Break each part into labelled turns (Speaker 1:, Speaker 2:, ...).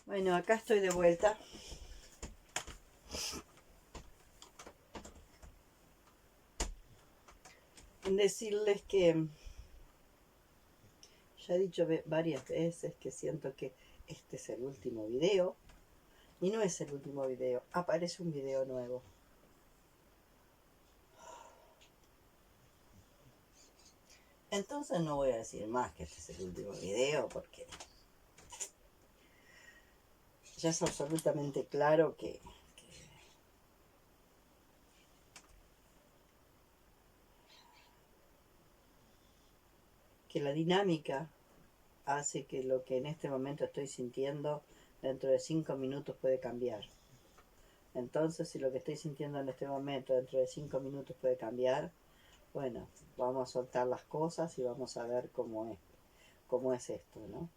Speaker 1: Bueno, acá estoy de vuelta. En decirles que ya he dicho varias veces que siento que este es el último video. Y no es el último video, aparece un video nuevo. Entonces no voy a decir más que este es el último video porque ya es absolutamente claro que la dinámica hace que lo que en este momento estoy sintiendo dentro de 5 minutos puede cambiar. Entonces, si lo que estoy sintiendo en este momento dentro de 5 minutos puede cambiar, bueno, vamos a soltar las cosas y vamos a ver cómo es esto, ¿no?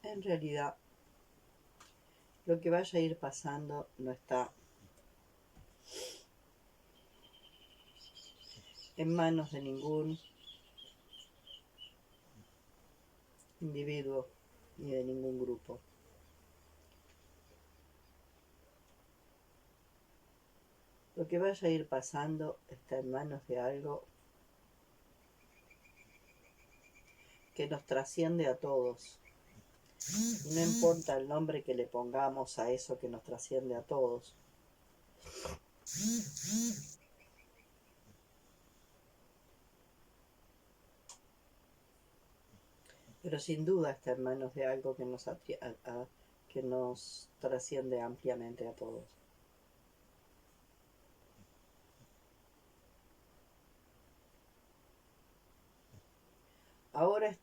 Speaker 1: En realidad, lo que vaya a ir pasando no está en manos de ningún individuo ni de ningún grupo. Lo que vaya a ir pasando está en manos de algo que nos trasciende a todos. Y no importa el nombre que le pongamos a eso que nos trasciende a todos. Pero sin duda está en manos de algo que nos trasciende ampliamente a todos. Ahora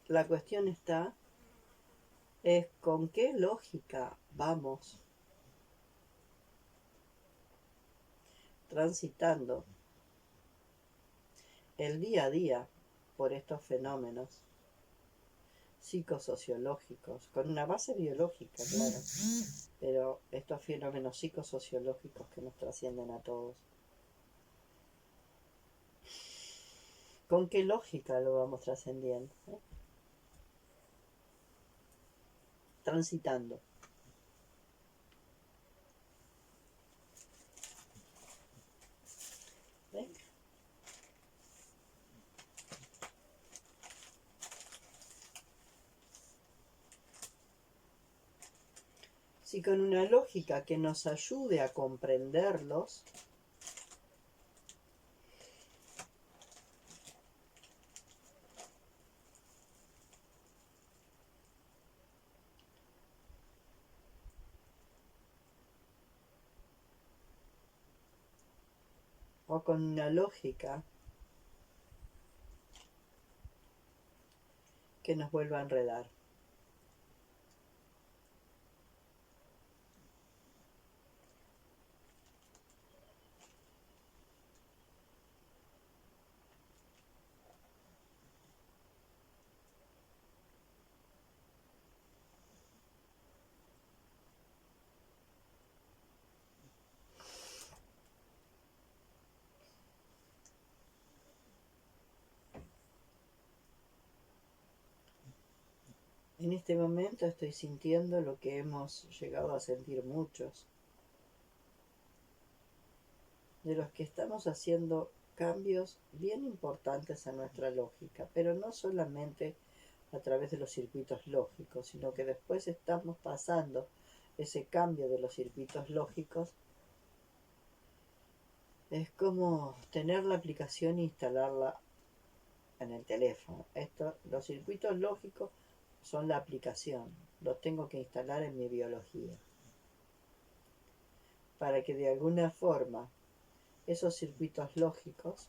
Speaker 1: la cuestión es con qué lógica vamos transitando el día a día por estos fenómenos psicosociológicos, con una base biológica, claro, pero estos fenómenos psicosociológicos que nos trascienden a todos. ¿Con qué lógica lo vamos trascendiendo? Transitando. ¿Ven? Si con una lógica que nos ayude a comprenderlos, o con una lógica que nos vuelva a enredar. En este momento estoy sintiendo lo que hemos llegado a sentir muchos, de los que estamos haciendo cambios bien importantes a nuestra lógica, pero no solamente a través de los circuitos lógicos, sino que después estamos pasando ese cambio de los circuitos lógicos. Es como tener la aplicación e instalarla en el teléfono. Los circuitos lógicos son la aplicación, los tengo que instalar en mi biología, para que de alguna forma esos circuitos lógicos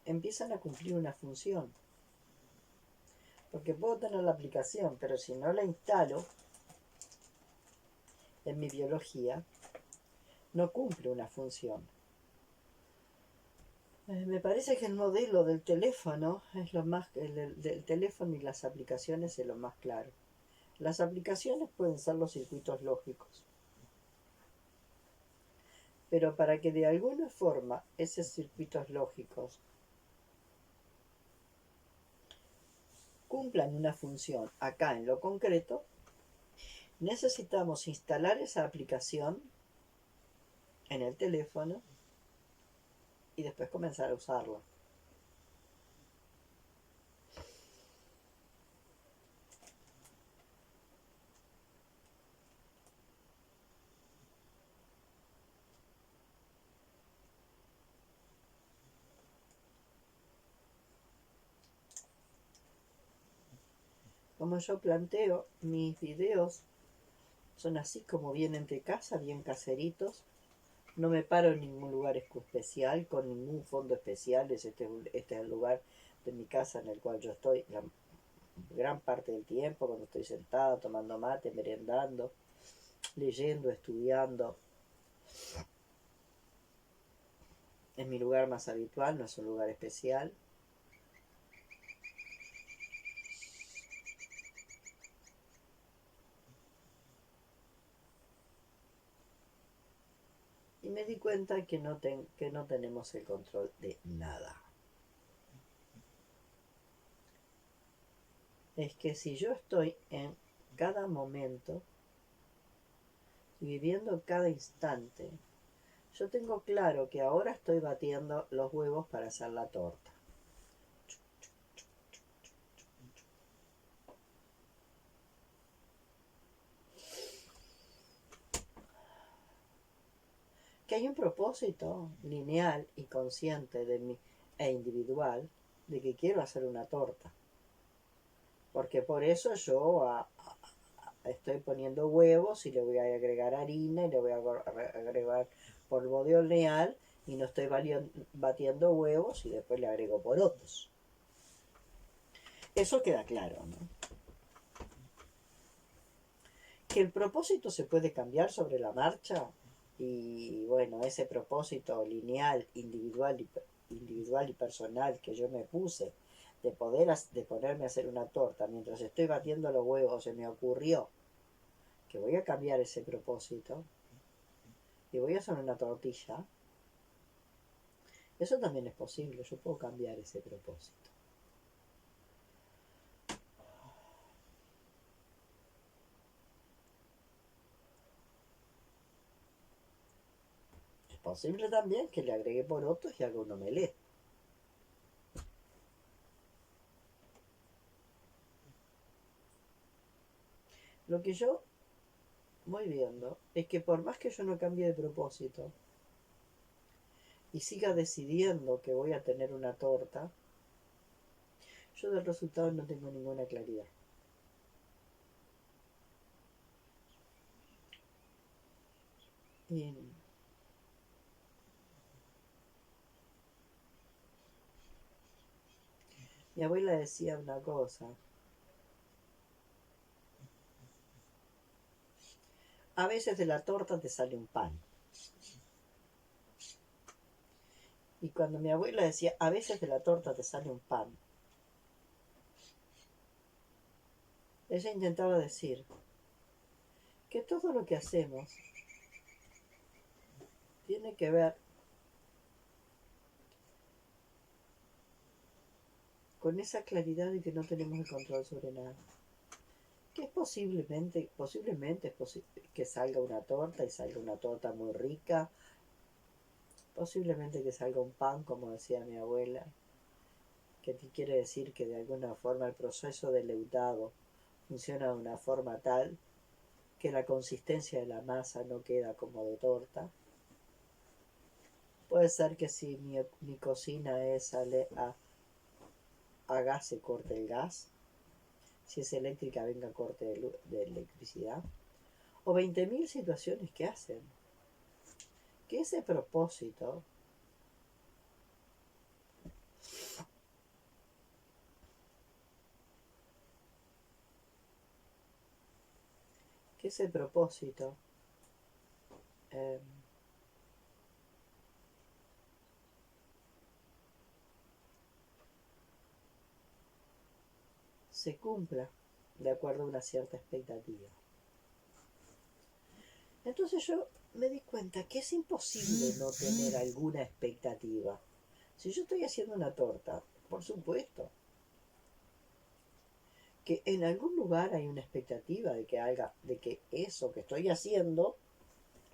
Speaker 1: empiezan a cumplir una función. Porque puedo tener la aplicación, pero si no la instalo en mi biología, no cumple una función. Me parece que el modelo del teléfono es lo más, del teléfono y las aplicaciones es lo más claro. Las aplicaciones pueden ser los circuitos lógicos, pero para que de alguna forma esos circuitos lógicos cumplan una función acá en lo concreto, necesitamos instalar esa aplicación en el teléfono y después comenzar a usarla. Como yo planteo, mis videos son así como vienen de casa, bien caseritos. No me paro en ningún lugar especial, con ningún fondo especial. Este es el lugar de mi casa en el cual yo estoy la gran parte del tiempo, cuando estoy sentada, tomando mate, merendando, leyendo, estudiando. Es mi lugar más habitual, no es un lugar especial. Y me di cuenta que no tenemos el control de nada. Es que si yo estoy en cada momento, viviendo cada instante, yo tengo claro que ahora estoy batiendo los huevos para hacer la torta. Que hay un propósito lineal y consciente de mí e individual de que quiero hacer una torta. Porque por eso yo estoy poniendo huevos y le voy a agregar harina y le voy a agregar polvo de hornear y no estoy batiendo huevos y después le agrego porotos. Eso queda claro, ¿no? Que el propósito se puede cambiar sobre la marcha y bueno, ese propósito lineal, individual y personal que yo me puse de ponerme a hacer una torta mientras estoy batiendo los huevos, se me ocurrió que voy a cambiar ese propósito y voy a hacer una tortilla. Eso también es posible, yo puedo cambiar ese propósito. Es posible también que le agregue porotos y haga un omelette. Lo que yo voy viendo es que por más que yo no cambie de propósito y siga decidiendo que voy a tener una torta, yo del resultado no tengo ninguna claridad. Y mi abuela decía una cosa: a veces de la torta te sale un pan. Y cuando mi abuela decía a veces de la torta te sale un pan, ella intentaba decir que todo lo que hacemos tiene que ver con esa claridad de que no tenemos el control sobre nada. Que es posiblemente que salga una torta y salga una torta muy rica, posiblemente que salga un pan, como decía mi abuela, que quiere decir que de alguna forma el proceso de leudado funciona de una forma tal que la consistencia de la masa no queda como de torta. Puede ser que si mi cocina a gas, se corte el gas. Si es eléctrica, venga corte de electricidad. O 20.000 situaciones que hacen que ese propósito que ese propósito eh, se cumpla de acuerdo a una cierta expectativa. Entonces yo me di cuenta que es imposible no tener alguna expectativa. Si yo estoy haciendo una torta, por supuesto que en algún lugar hay una expectativa de que eso que estoy haciendo,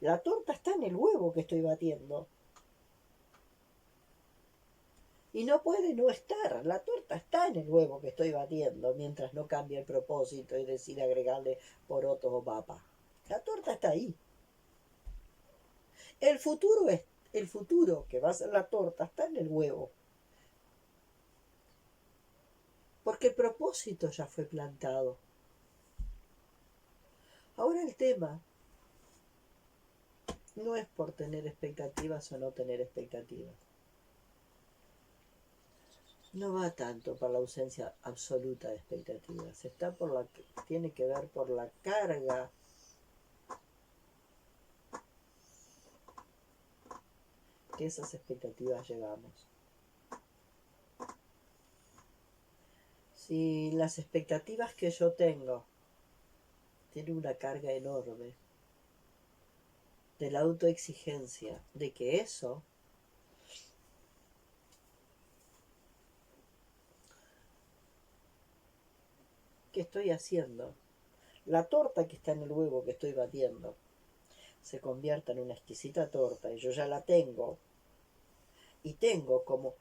Speaker 1: la torta está en el huevo que estoy batiendo. Y no puede no estar, la torta está en el huevo que estoy batiendo mientras no cambie el propósito y decida agregarle porotos o papa. La torta está ahí. El futuro que va a ser la torta está en el huevo. Porque el propósito ya fue plantado. Ahora el tema no es por tener expectativas o no tener expectativas. No va tanto por la ausencia absoluta de expectativas. Tiene que ver por la carga que esas expectativas llevamos. Si las expectativas que yo tengo tienen una carga enorme de la autoexigencia, de que eso que estoy haciendo, la torta que está en el huevo que estoy batiendo, se convierta en una exquisita torta y yo ya la tengo, y tengo como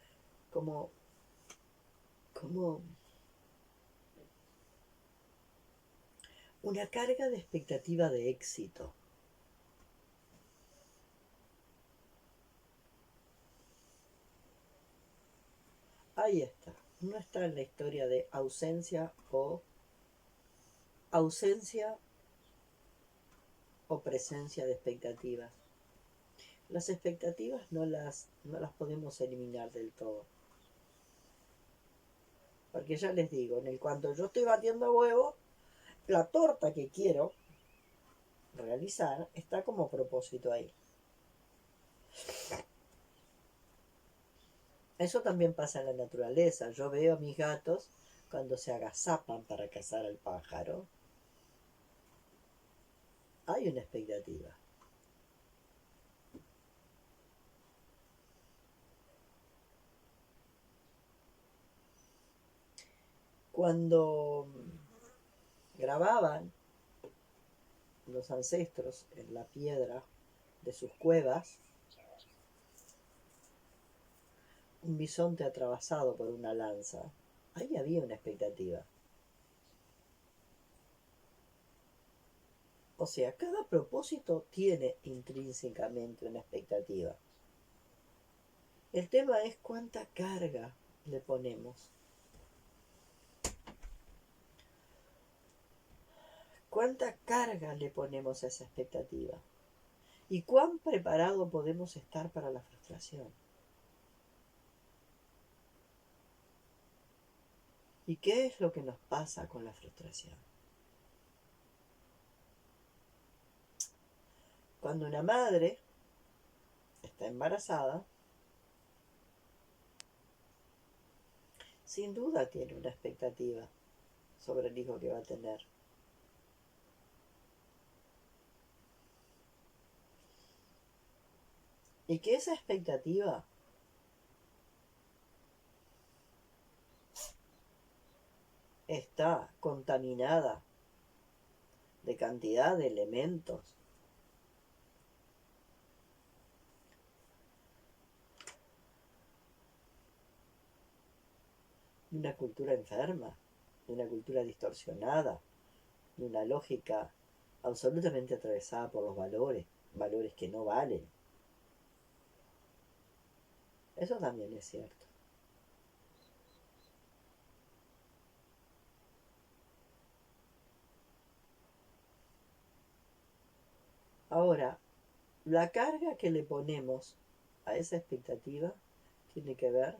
Speaker 1: una carga de expectativa de éxito. Ahí está. No está en la historia de ausencia o presencia de expectativas. Las expectativas no las podemos eliminar del todo. Porque ya les digo, cuando yo estoy batiendo huevo, la torta que quiero realizar está como propósito ahí. Eso también pasa en la naturaleza. Yo veo a mis gatos cuando se agazapan para cazar al pájaro. Hay una expectativa. Cuando grababan los ancestros en la piedra de sus cuevas, un bisonte atravesado por una lanza, ahí había una expectativa. O sea, cada propósito tiene intrínsecamente una expectativa. El tema es cuánta carga le ponemos. ¿Cuánta carga le ponemos a esa expectativa? ¿Y cuán preparado podemos estar para la frustración? ¿Y qué es lo que nos pasa con la frustración? Cuando una madre está embarazada, sin duda tiene una expectativa sobre el hijo que va a tener. Y que esa expectativa está contaminada de cantidad de elementos de una cultura enferma, de una cultura distorsionada, de una lógica absolutamente atravesada por los valores que no valen. Eso también es cierto. Ahora, la carga que le ponemos a esa expectativa tiene que ver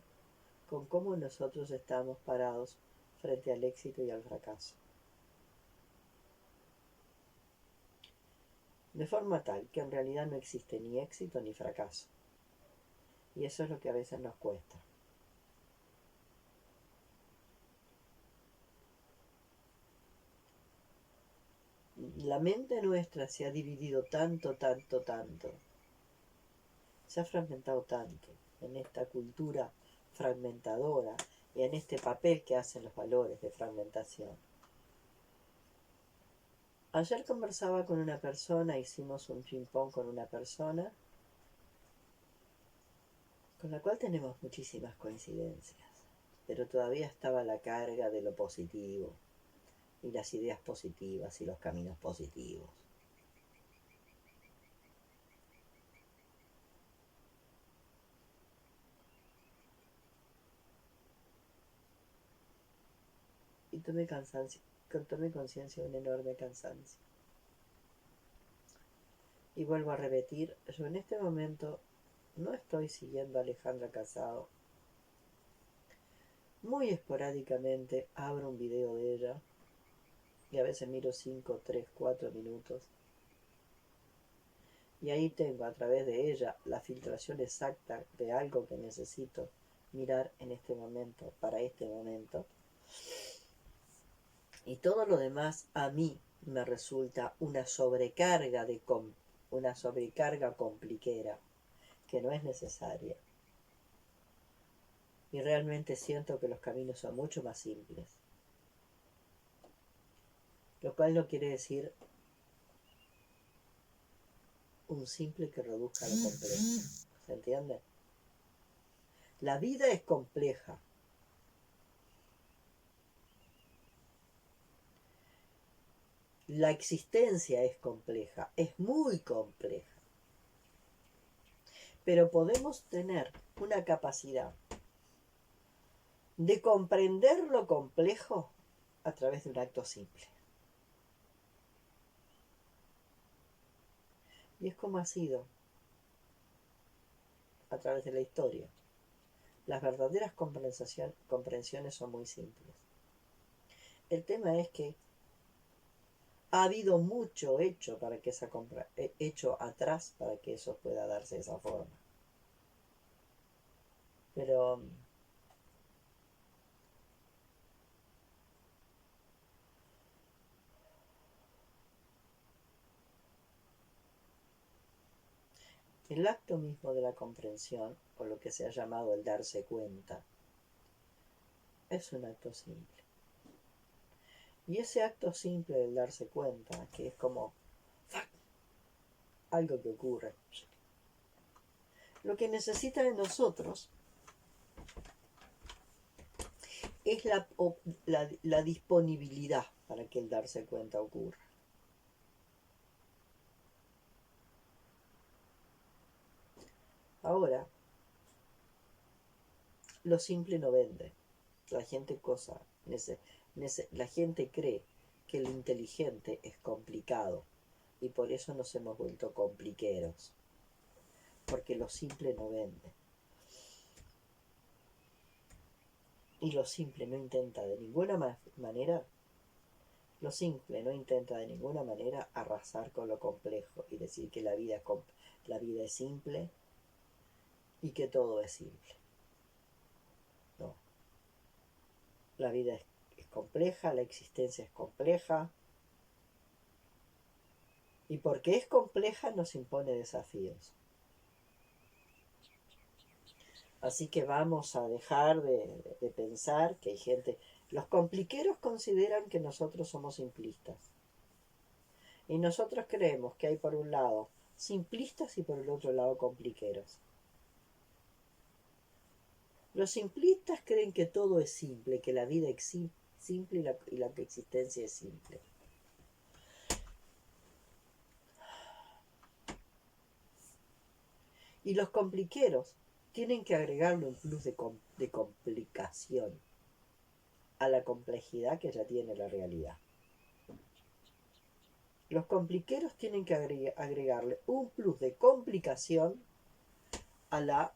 Speaker 1: con cómo nosotros estamos parados frente al éxito y al fracaso. de forma tal que en realidad no existe ni éxito ni fracaso. Y eso es lo que a veces nos cuesta. La mente nuestra se ha dividido tanto, tanto, tanto. Se ha fragmentado tanto en esta cultura fragmentadora y en este papel que hacen los valores de fragmentación. Ayer conversaba con una persona, hicimos un ping-pong con una persona con la cual tenemos muchísimas coincidencias, pero todavía estaba la carga de lo positivo y las ideas positivas y los caminos positivos. Y tomé conciencia de un enorme cansancio. Y vuelvo a repetir, yo en este momento no estoy siguiendo a Alejandra Casado. Muy esporádicamente abro un video de ella y a veces miro 5, 3, 4 minutos. Y ahí tengo a través de ella la filtración exacta de algo que necesito mirar en este momento, para este momento. Y todo lo demás a mí me resulta una sobrecarga compliquera que no es necesaria. Y realmente siento que los caminos son mucho más simples. Lo cual no quiere decir un simple que reduzca lo complejo. ¿Se entiende? La vida es compleja. La existencia es compleja, es muy compleja. Pero podemos tener una capacidad de comprender lo complejo a través de un acto simple. Y es como ha sido a través de la historia. Las verdaderas comprensiones son muy simples. El tema es que ha habido mucho hecho atrás para que eso pueda darse de esa forma. Pero el acto mismo de la comprensión, o lo que se ha llamado el darse cuenta, es un acto simple. Y ese acto simple del darse cuenta, que es como algo que ocurre, lo que necesita de nosotros es la disponibilidad para que el darse cuenta ocurra. Ahora, lo simple no vende. La gente la gente cree que lo inteligente es complicado y por eso nos hemos vuelto compliqueros, porque lo simple no vende. Y lo simple no intenta de ninguna manera, lo simple no intenta de ninguna manera arrasar con lo complejo y decir que la vida es simple y que todo es simple. No. La vida es compleja, la existencia es compleja. Y porque es compleja nos impone desafíos. Así que vamos a dejar de pensar que hay gente... Los compliqueros consideran que nosotros somos simplistas. Y nosotros creemos que hay por un lado simplistas y por el otro lado compliqueros. Los simplistas creen que todo es simple, que la vida es simple y la existencia es simple. Y los compliqueros tienen que agregarle un plus de complicación a la complejidad que ya tiene la realidad. Los compliqueros tienen que agregarle un plus de complicación a la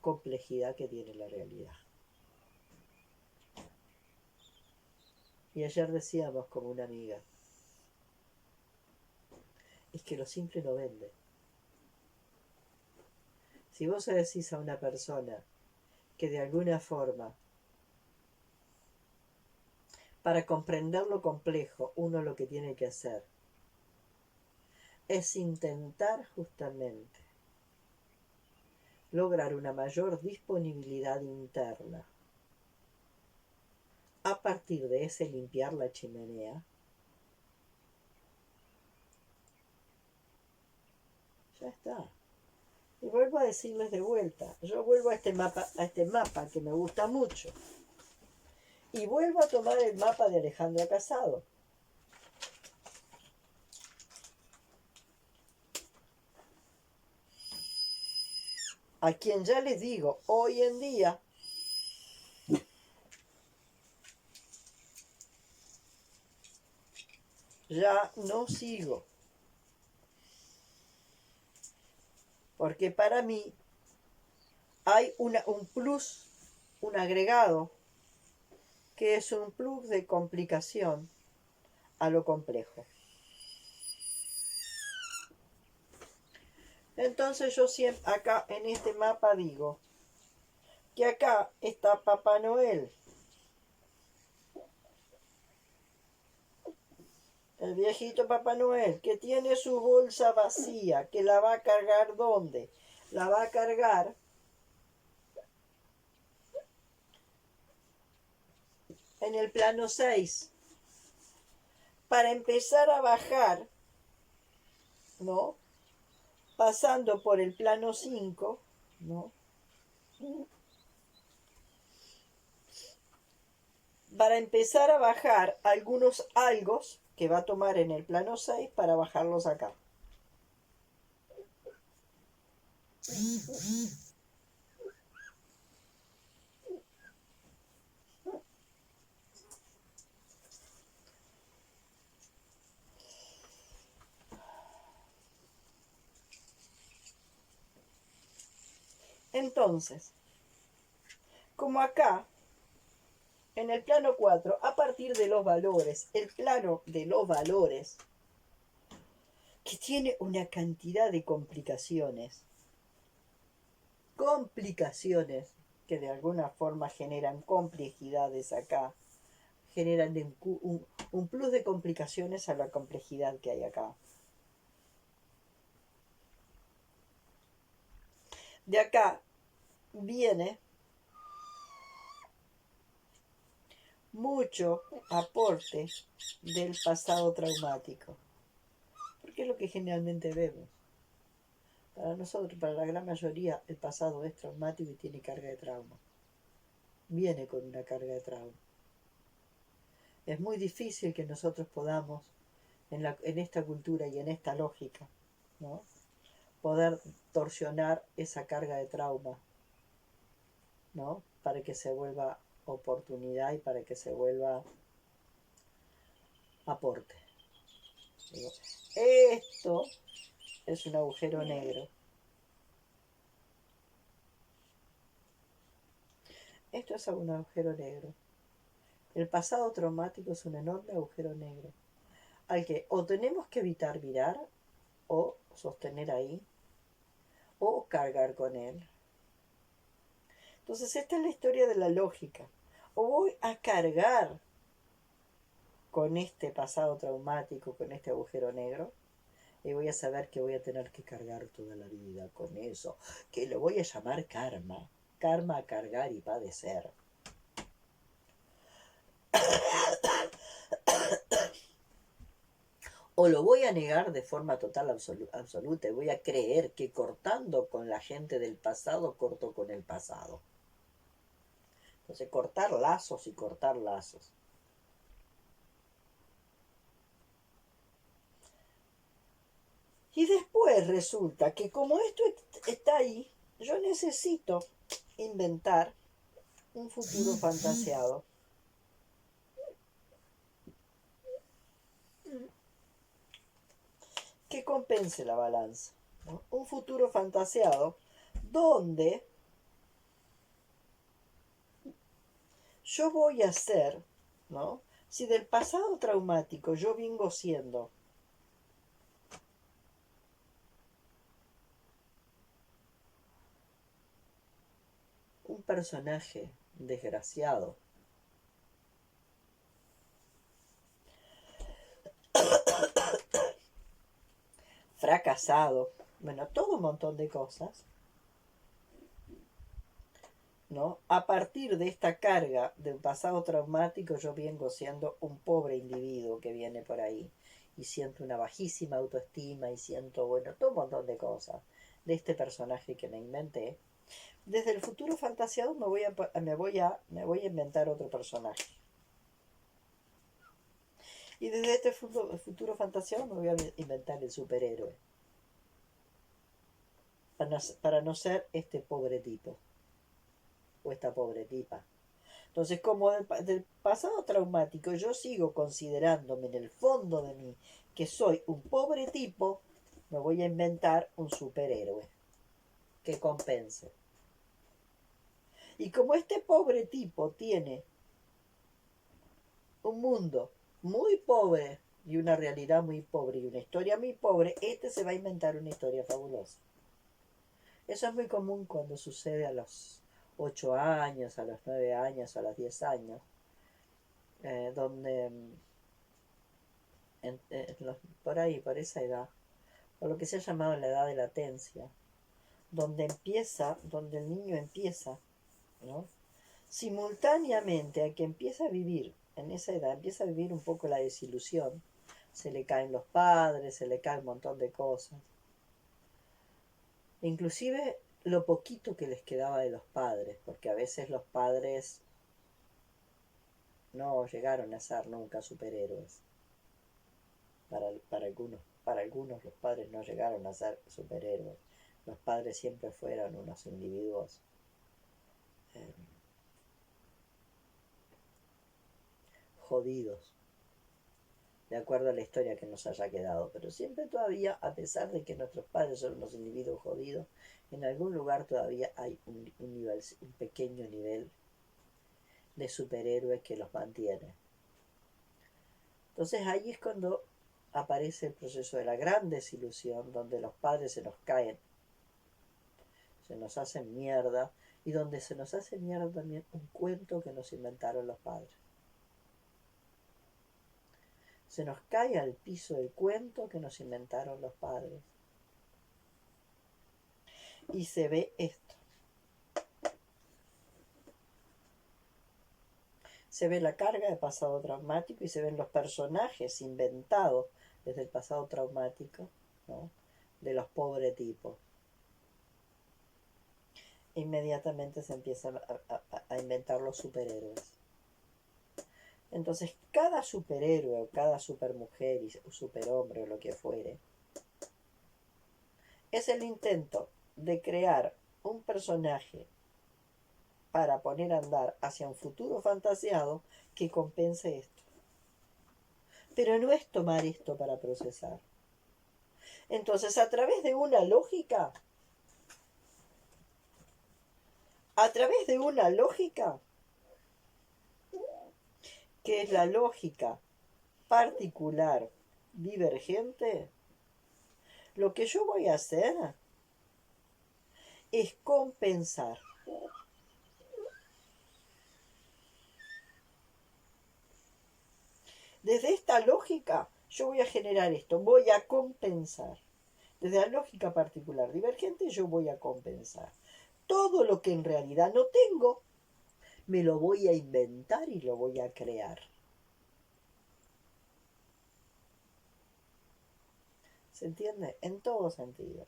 Speaker 1: complejidad que tiene la realidad. Y ayer decíamos con una amiga, es que lo simple no vende. Si vos decís a una persona que de alguna forma, para comprender lo complejo, uno lo que tiene que hacer es intentar justamente lograr una mayor disponibilidad interna. A partir de ese limpiar la chimenea, ya está. Y vuelvo a decirles de vuelta, yo vuelvo a este mapa que me gusta mucho. Y vuelvo a tomar el mapa de Alejandra Casado. A quien ya les digo, hoy en día, ya no sigo. Porque para mí hay un plus, un agregado, que es un plus de complicación a lo complejo. Entonces yo siempre acá en este mapa digo que acá está Papá Noel. El viejito Papá Noel, que tiene su bolsa vacía, que la va a cargar ¿dónde? La va a cargar en el plano 6. Para empezar a bajar, ¿no? Pasando por el plano 5, ¿no? Para empezar a bajar algunos algos que va a tomar en el plano 6 para bajarlos acá. Entonces, como acá, en el plano 4, a partir de los valores, el plano de los valores, que tiene una cantidad de complicaciones que de alguna forma generan complejidades acá, generan un plus de complicaciones a la complejidad que hay acá. De acá viene mucho aporte del pasado traumático, porque es lo que generalmente vemos. Para nosotros, para la gran mayoría, el pasado es traumático y tiene carga de trauma. Viene con una carga de trauma. Es muy difícil que nosotros podamos, en esta cultura y en esta lógica, ¿no? Poder torsionar esa carga de trauma, ¿no? Para que se vuelva oportunidad y para que se vuelva aporte. Digo, esto es un agujero negro. Esto es un agujero negro. El pasado traumático es un enorme agujero negro al que o tenemos que evitar mirar o sostener ahí o cargar con él. Entonces esta es la historia de la lógica. O voy a cargar con este pasado traumático, con este agujero negro, y voy a saber que voy a tener que cargar toda la vida con eso, que lo voy a llamar karma. Karma, cargar y padecer. O lo voy a negar de forma total absoluta y voy a creer que cortando con la gente del pasado, corto con el pasado. Entonces, cortar lazos y cortar lazos. Y después resulta que como esto está ahí, yo necesito inventar un futuro fantaseado. Que compense la balanza, ¿no? Un futuro fantaseado donde yo voy a ser, ¿no? Si del pasado traumático yo vengo siendo personaje desgraciado fracasado, bueno, todo un montón de cosas, ¿no? A partir de esta carga del pasado traumático, yo vengo siendo un pobre individuo que viene por ahí y siento una bajísima autoestima y siento, bueno, todo un montón de cosas de este personaje que me inventé. Desde el futuro fantaseado me voy a inventar otro personaje. Y desde este futuro fantaseado me voy a inventar el superhéroe. Para no ser este pobre tipo o esta pobre tipa. Entonces, como del pasado traumático yo sigo considerándome en el fondo de mí que soy un pobre tipo, me voy a inventar un superhéroe que compense. Y como este pobre tipo tiene un mundo muy pobre y una realidad muy pobre y una historia muy pobre, este se va a inventar una historia fabulosa. Eso es muy común cuando sucede a los 8 años, a los 9 años, a los 10 años, donde por ahí, por esa edad, o lo que se ha llamado la edad de latencia, donde el niño empieza, ¿no? Simultáneamente a que empieza a vivir, en esa edad, empieza a vivir un poco la desilusión, se le caen los padres, se le cae un montón de cosas. Inclusive lo poquito que les quedaba de los padres, porque a veces los padres no llegaron a ser nunca superhéroes. Para algunos los padres no llegaron a ser superhéroes. Los padres siempre fueron unos individuos jodidos, de acuerdo a la historia que nos haya quedado. Pero siempre todavía, a pesar de que nuestros padres son unos individuos jodidos, en algún lugar todavía hay un pequeño nivel de superhéroe que los mantiene. Entonces ahí es cuando aparece el proceso de la gran desilusión, donde los padres se nos caen, se nos hacen mierda, y donde se nos hace mierda también un cuento que nos inventaron los padres. Se nos cae al piso el cuento que nos inventaron los padres. Y se ve esto. Se ve la carga de pasado traumático y se ven los personajes inventados desde el pasado traumático, ¿no? De los pobres tipos. Inmediatamente se empiezan a inventar los superhéroes. Entonces, cada superhéroe o cada supermujer o superhombre o lo que fuere, es el intento de crear un personaje para poner a andar hacia un futuro fantaseado que compense esto. Pero no es tomar esto para procesar. Entonces, a través de una lógica, que es la lógica particular divergente, lo que yo voy a hacer es compensar. Desde esta lógica yo voy a generar esto, voy a compensar. Desde la lógica particular divergente yo voy a compensar. Todo lo que en realidad no tengo, me lo voy a inventar y lo voy a crear. ¿Se entiende? En todo sentido.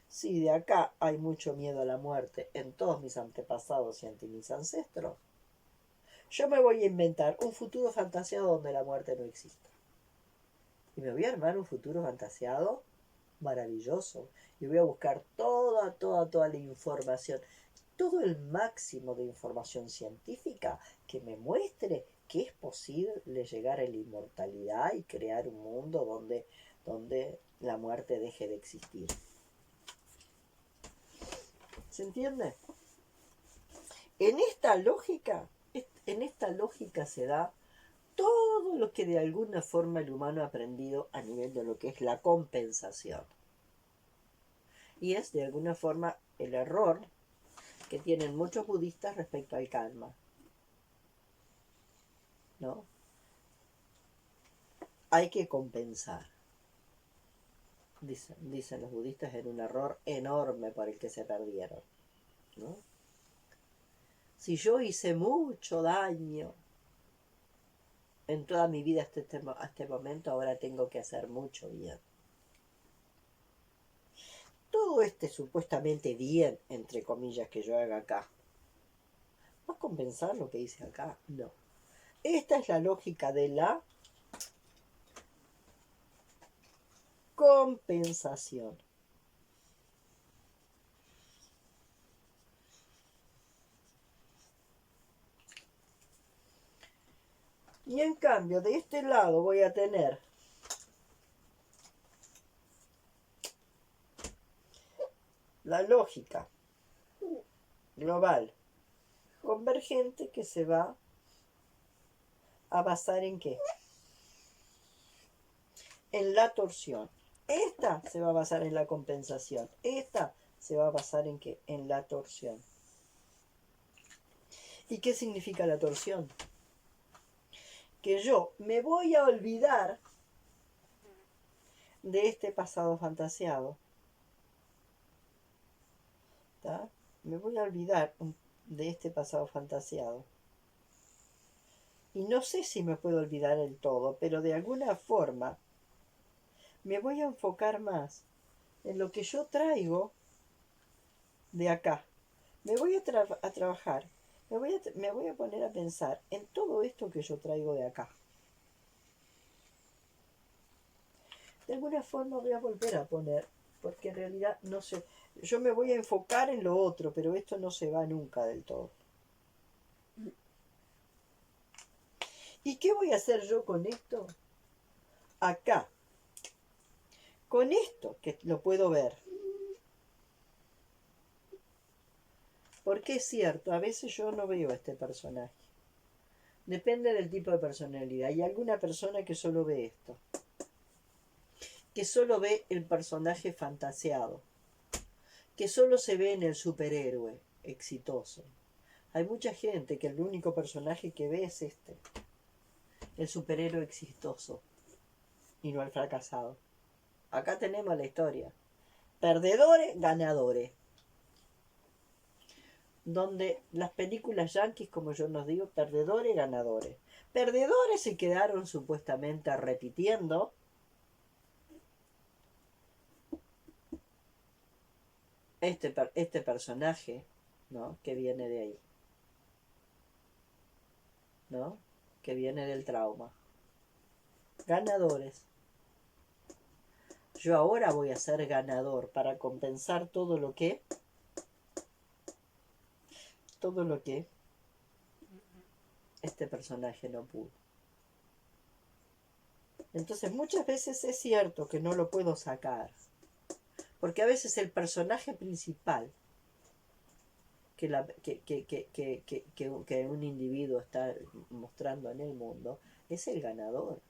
Speaker 1: Si de acá hay mucho miedo a la muerte en todos mis antepasados y ante mis ancestros, yo me voy a inventar un futuro fantaseado donde la muerte no exista. Y me voy a armar un futuro fantaseado maravilloso. Y voy a buscar toda la información, todo el máximo de información científica que me muestre que es posible llegar a la inmortalidad y crear un mundo donde la muerte deje de existir. ¿Se entiende? En esta lógica se da todo lo que de alguna forma el humano ha aprendido a nivel de lo que es la compensación. Y es de alguna forma el error que tienen muchos budistas respecto al karma, ¿no? Hay que compensar. Dicen los budistas, en un error enorme por el que se perdieron, ¿no? Si yo hice mucho daño en toda mi vida hasta este momento, ahora tengo que hacer mucho bien. Todo este supuestamente bien, entre comillas, que yo haga acá, ¿va a compensar lo que hice acá? No. Esta es la lógica de la compensación. Y en cambio, de este lado voy a tener la lógica global convergente, que se va a basar en ¿qué? En la torsión. Esta se va a basar en la compensación. Esta se va a basar en ¿qué? En la torsión. ¿Y qué significa la torsión? Que yo me voy a olvidar de este pasado fantaseado. ¿Tá? Me voy a olvidar de este pasado fantaseado. Y no sé si me puedo olvidar del todo, pero de alguna forma me voy a enfocar más en lo que yo traigo de acá. Me voy a trabajar, me voy a poner a pensar en todo esto que yo traigo de acá. De alguna forma voy a volver a poner, porque en realidad no sé, yo me voy a enfocar en lo otro, pero esto no se va nunca del todo. ¿Y qué voy a hacer yo con esto? Acá. Con esto, que lo puedo ver. Porque es cierto, a veces yo no veo a este personaje. Depende del tipo de personalidad. Hay alguna persona que solo ve esto. Que solo ve el personaje fantaseado. Que solo se ve en el superhéroe exitoso. Hay mucha gente que el único personaje que ve es este. El superhéroe exitoso. Y no el fracasado. Acá tenemos la historia. Perdedores, ganadores. Donde las películas yanquis, como yo nos digo, perdedores, ganadores. Perdedores se quedaron supuestamente repitiendo este personaje, ¿no? Que viene de ahí, ¿no? Que viene del trauma. Ganadores. Yo ahora voy a ser ganador para compensar todo lo que este personaje no pudo. Entonces muchas veces es cierto que no lo puedo sacar, porque a veces el personaje principal que un individuo está mostrando en el mundo es el ganador.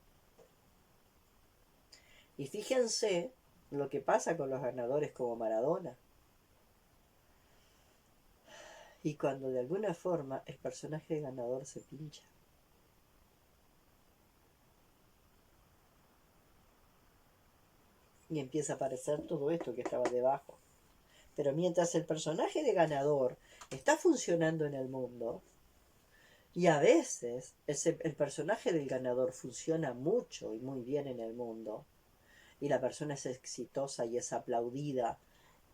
Speaker 1: Y fíjense lo que pasa con los ganadores como Maradona. Y cuando de alguna forma el personaje ganador se pincha. Y empieza a aparecer todo esto que estaba debajo. Pero mientras el personaje de ganador está funcionando en el mundo, y a veces el personaje del ganador funciona mucho y muy bien en el mundo, y la persona es exitosa y es aplaudida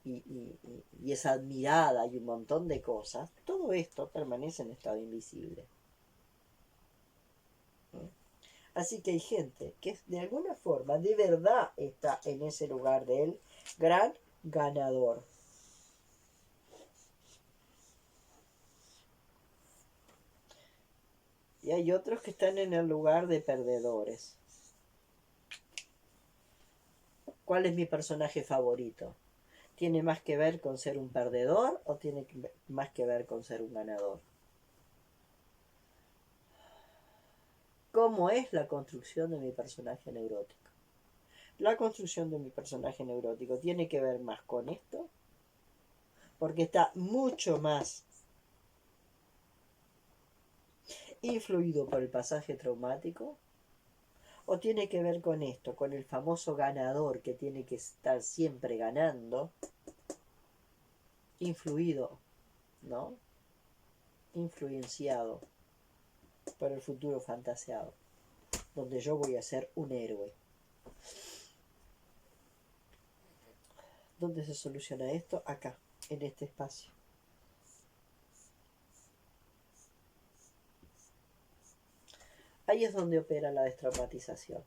Speaker 1: y es admirada y un montón de cosas, todo esto permanece en estado invisible. Así que hay gente que de alguna forma de verdad está en ese lugar del gran ganador. Y hay otros que están en el lugar de perdedores. ¿Cuál es mi personaje favorito? ¿Tiene más que ver con ser un perdedor o tiene más que ver con ser un ganador? ¿Cómo es la construcción de mi personaje neurótico? La construcción de mi personaje neurótico tiene que ver más con esto porque está mucho más influido por el pasaje traumático, o tiene que ver con esto, con el famoso ganador que tiene que estar siempre ganando, influido, ¿no? Influenciado por el futuro fantaseado, donde yo voy a ser un héroe. ¿Dónde se soluciona esto? Acá, en este espacio. Ahí es donde opera la destraumatización.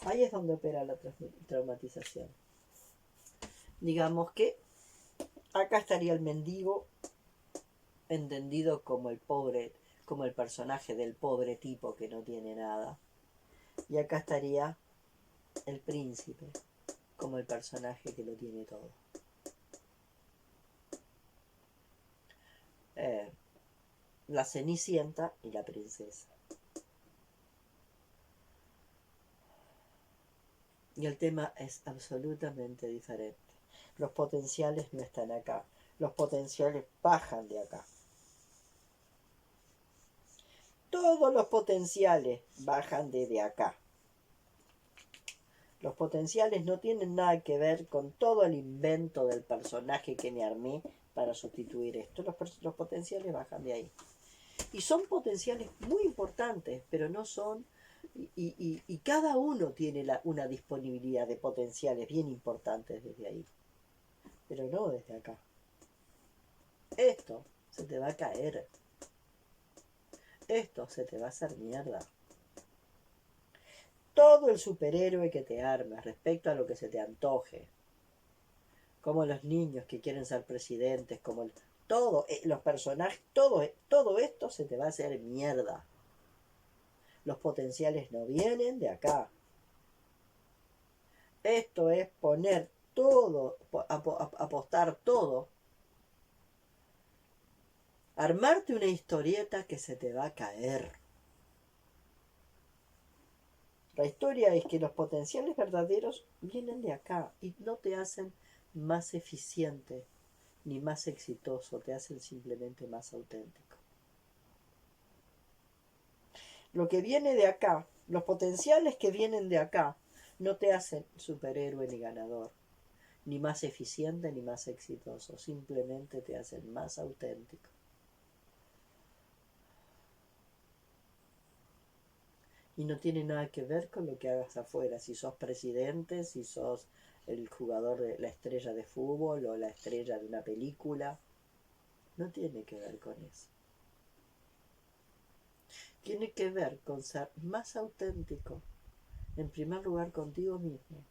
Speaker 1: Ahí es donde opera la traumatización. Digamos que acá estaría el mendigo, entendido como el pobre, como el personaje del pobre tipo que no tiene nada. Y acá estaría el príncipe, como el personaje que lo tiene todo. La Cenicienta y la princesa. Y el tema es absolutamente diferente. Los potenciales no están acá. Los potenciales bajan de acá. Todos los potenciales bajan desde acá. Los potenciales no tienen nada que ver con todo el invento del personaje que me armé para sustituir esto. Los potenciales bajan de ahí. Y son potenciales muy importantes, pero no son... Y cada uno tiene una disponibilidad de potenciales bien importantes desde ahí. Pero no desde acá. Esto se te va a caer. Esto se te va a hacer mierda. Todo el superhéroe que te armas respecto a lo que se te antoje. Como los niños que quieren ser presidentes, como todo, los personajes, todo esto se te va a hacer mierda. Los potenciales no vienen de acá. Esto es poner todo, apostar todo. Armarte una historieta que se te va a caer. La historia es que los potenciales verdaderos vienen de acá y no te hacen más eficiente ni más exitoso, te hacen simplemente más auténtico. Lo que viene de acá, los potenciales que vienen de acá, no te hacen superhéroe ni ganador, ni más eficiente ni más exitoso, simplemente te hacen más auténtico. Y no tiene nada que ver con lo que hagas afuera, si sos presidente, si sos el jugador de la estrella de fútbol o la estrella de una película, no tiene que ver con eso. Tiene que ver con ser más auténtico, en primer lugar contigo mismo,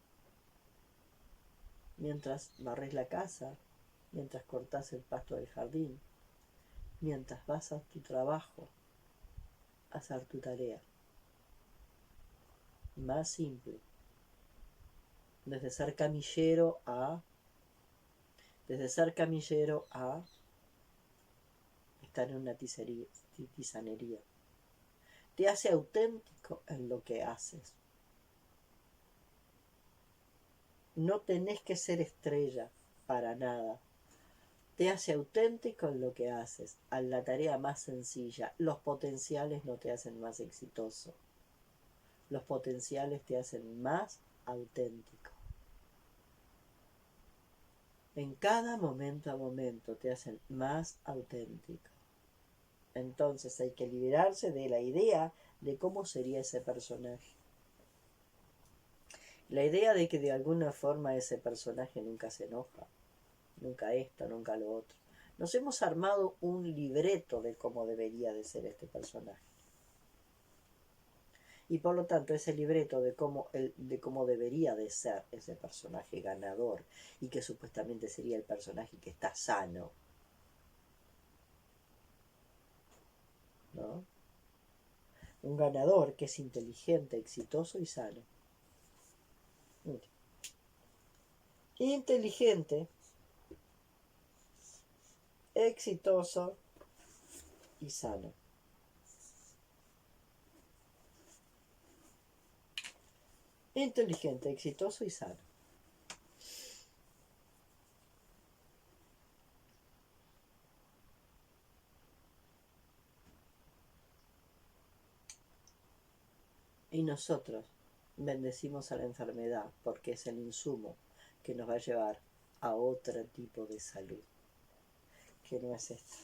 Speaker 1: mientras barres la casa, mientras cortas el pasto del jardín, mientras vas a tu trabajo a hacer tu tarea. Más simple. Desde ser camillero a estar en una tizanería. Te hace auténtico en lo que haces. No tenés que ser estrella para nada. Te hace auténtico en lo que haces, a la tarea más sencilla. Los potenciales no te hacen más exitoso. Los potenciales te hacen más auténtico. En cada momento a momento te hacen más auténtico. Entonces hay que liberarse de la idea de cómo sería ese personaje. La idea de que de alguna forma ese personaje nunca se enoja, nunca esto, nunca lo otro. Nos hemos armado un libreto de cómo debería de ser este personaje. Y por lo tanto ese libreto de cómo debería de ser ese personaje ganador y que supuestamente sería el personaje que está sano, ¿no? Un ganador que es inteligente, exitoso y sano. Inteligente, exitoso y sano. Inteligente, exitoso y sano. Y nosotros bendecimos a la enfermedad porque es el insumo que nos va a llevar a otro tipo de salud, que no es esta.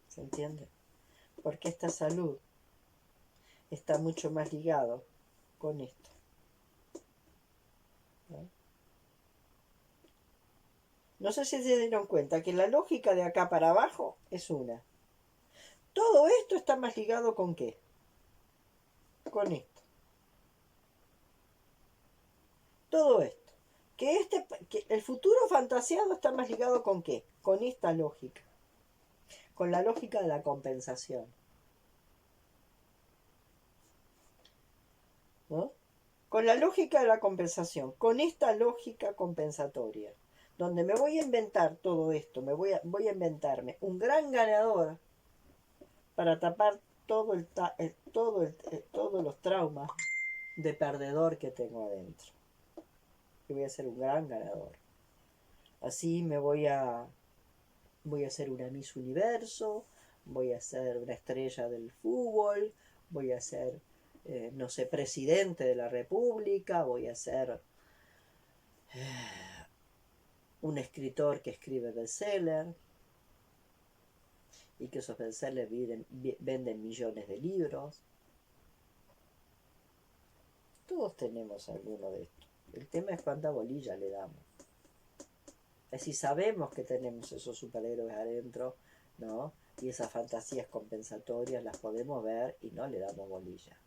Speaker 1: ¿Se entiende? Porque esta salud está mucho más ligado con esto, ¿no? No sé si se dieron cuenta que la lógica de acá para abajo es una. Todo esto está más ligado con qué? Con esto. Todo esto. Que el futuro fantaseado está más ligado con qué? Con esta lógica. Con la lógica de la compensación. ¿No? Con la lógica de la compensación. Con esta lógica compensatoria. Donde me voy a inventar todo esto. Voy a inventarme un gran ganador para tapar todos los traumas de perdedor que tengo adentro. Y voy a ser un gran ganador. Así voy a ser una Miss Universo, voy a ser una estrella del fútbol, voy a ser, no sé, presidente de la República, voy a ser un escritor que escribe bestseller y que esos bestsellers venden millones de libros. Todos tenemos alguno de estos. El tema es cuánta bolilla le damos. Es si sabemos que tenemos esos superhéroes adentro, ¿no? Y esas fantasías compensatorias las podemos ver y no le damos bolilla.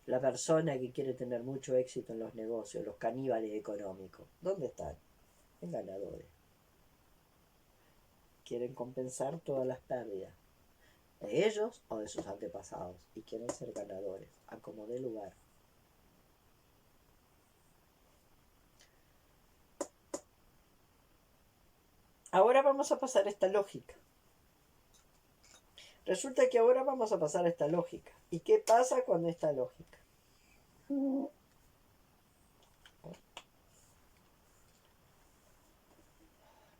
Speaker 1: La persona que quiere tener mucho éxito en los negocios, los caníbales económicos, ¿dónde están? En ganadores. Quieren compensar todas las pérdidas de ellos o de sus antepasados y quieren ser ganadores, a como dé lugar. Ahora vamos a pasar esta lógica. Resulta que ahora vamos a pasar esta lógica. ¿Y qué pasa con esta lógica?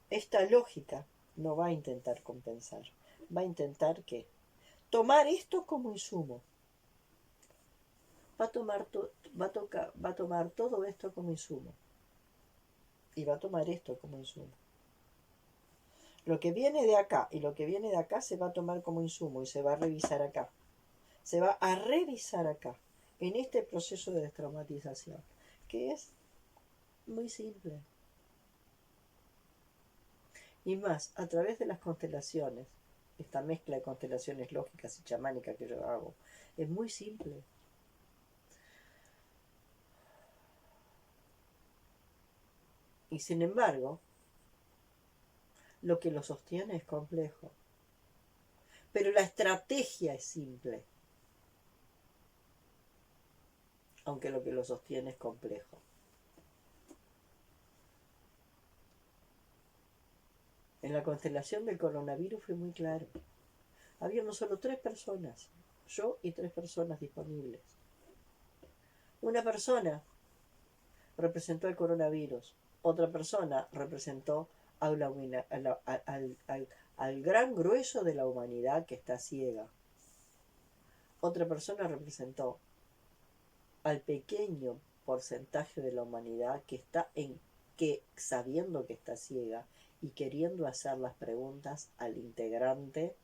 Speaker 1: Esta lógica no va a intentar compensar. Va a intentar ¿qué? Tomar esto como insumo. Va a tomar todo esto como insumo. Y va a tomar esto como insumo. Lo que viene de acá y lo que viene de acá se va a tomar como insumo y se va a revisar acá. Se va a revisar acá, en este proceso de destraumatización, que es muy simple. Y más, a través de las constelaciones, esta mezcla de constelaciones lógicas y chamánicas que yo hago, es muy simple. Y sin embargo, lo que lo sostiene es complejo. Pero la estrategia es simple. Aunque lo que lo sostiene es complejo. En la constelación del coronavirus fue muy claro. Habíamos solo 3 personas, yo y 3 personas disponibles. Una persona representó el coronavirus, otra persona representó al gran grueso de la humanidad que está ciega. Otra persona representó al pequeño porcentaje de la humanidad que sabiendo que está ciega y queriendo hacer las preguntas al integrante,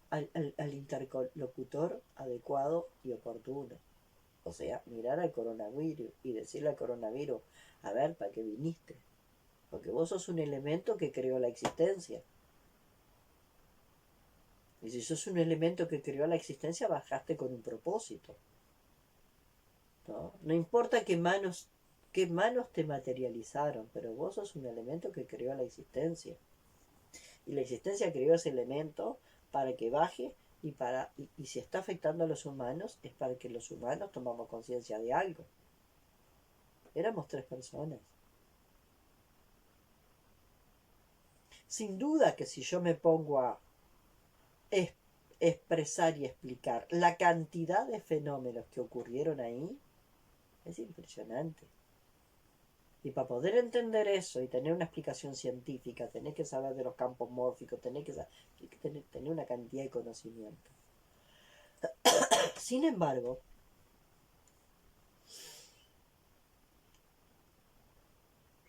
Speaker 1: al interlocutor adecuado y oportuno. O sea, mirar al coronavirus y decirle al coronavirus, a ver, ¿para qué viniste? Porque vos sos un elemento que creó la existencia. Y si sos un elemento que creó la existencia, bajaste con un propósito. No importa qué manos te materializaron, pero vos sos un elemento que creó la existencia. Y la existencia creó ese elemento para que baje y si está afectando a los humanos es para que los humanos tomamos conciencia de algo. Éramos 3 personas. Sin duda que si yo me pongo a expresar y explicar la cantidad de fenómenos que ocurrieron ahí, es impresionante. Y para poder entender eso y tener una explicación científica, tenés que saber de los campos mórficos, tenés que tener una cantidad de conocimiento. Sin embargo,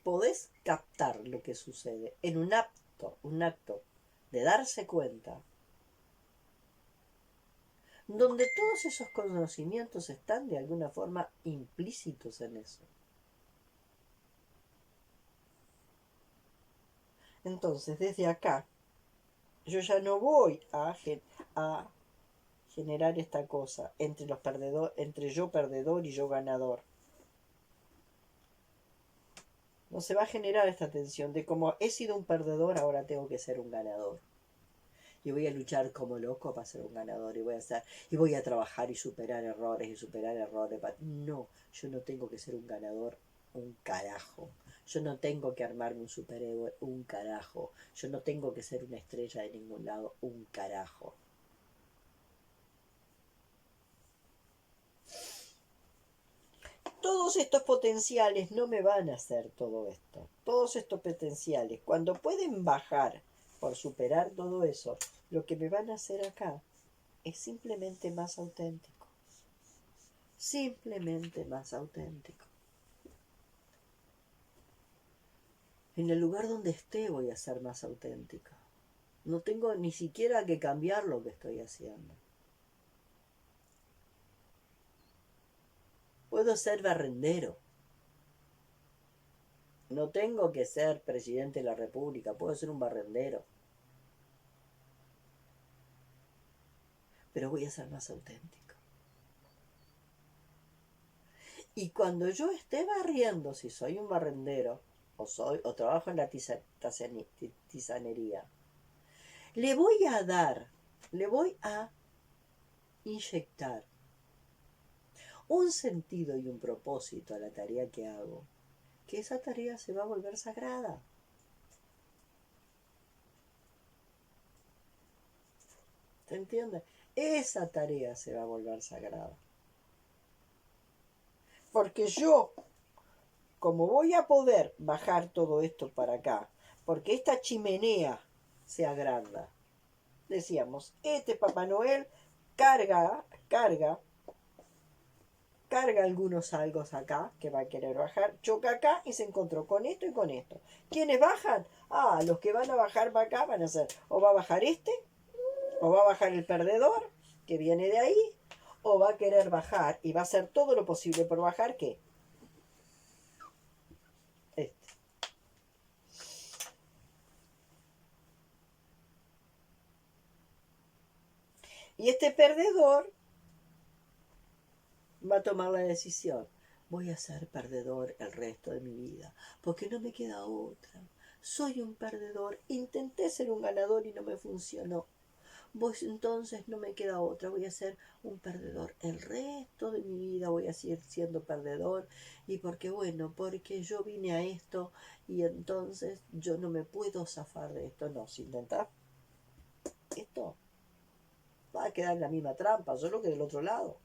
Speaker 1: podés captar lo que sucede en un acto de darse cuenta, donde todos esos conocimientos están de alguna forma implícitos en eso. Entonces, desde acá, yo ya no voy a generar esta cosa entre los perdedores, entre yo perdedor y yo ganador. No se va a generar esta tensión de como he sido un perdedor, ahora tengo que ser un ganador. Y voy a luchar como loco para ser un ganador y voy a trabajar y superar errores y superar errores. No, yo no tengo que ser un ganador un carajo. Yo no tengo que armarme un superhéroe un carajo. Yo no tengo que ser una estrella de ningún lado un carajo. Todos estos potenciales no me van a hacer todo esto. Todos estos potenciales, cuando pueden bajar por superar todo eso, lo que me van a hacer acá es simplemente más auténtico. Simplemente más auténtico. En el lugar donde esté voy a ser más auténtico. No tengo ni siquiera que cambiar lo que estoy haciendo. Puedo ser barrendero. No tengo que ser presidente de la República, puedo ser un barrendero. Pero voy a ser más auténtico. Y cuando yo esté barriendo, si soy un barrendero, o trabajo en la tizanería, le voy a inyectar un sentido y un propósito a la tarea que hago, que esa tarea se va a volver sagrada. ¿Te entiendes? Esa tarea se va a volver sagrada. Porque yo, como voy a poder bajar todo esto para acá, porque esta chimenea se agranda. Decíamos, este Papá Noel carga algunos algo acá, que va a querer bajar, choca acá y se encontró con esto y con esto. ¿Quiénes bajan? Ah, los que van a bajar para acá van a ser, o va a bajar este, o va a bajar el perdedor, que viene de ahí, o va a querer bajar y va a hacer todo lo posible por bajar, ¿qué? Este. Y este perdedor va a tomar la decisión. Voy a ser perdedor el resto de mi vida, porque no me queda otra. Soy un perdedor. Intenté ser un ganador y no me funcionó. Pues entonces no me queda otra. Voy a ser un perdedor el resto de mi vida. Voy a seguir siendo perdedor. Y porque porque yo vine a esto y entonces yo no me puedo zafar de esto. No, si intentás esto, va a quedar en la misma trampa, solo que del otro lado.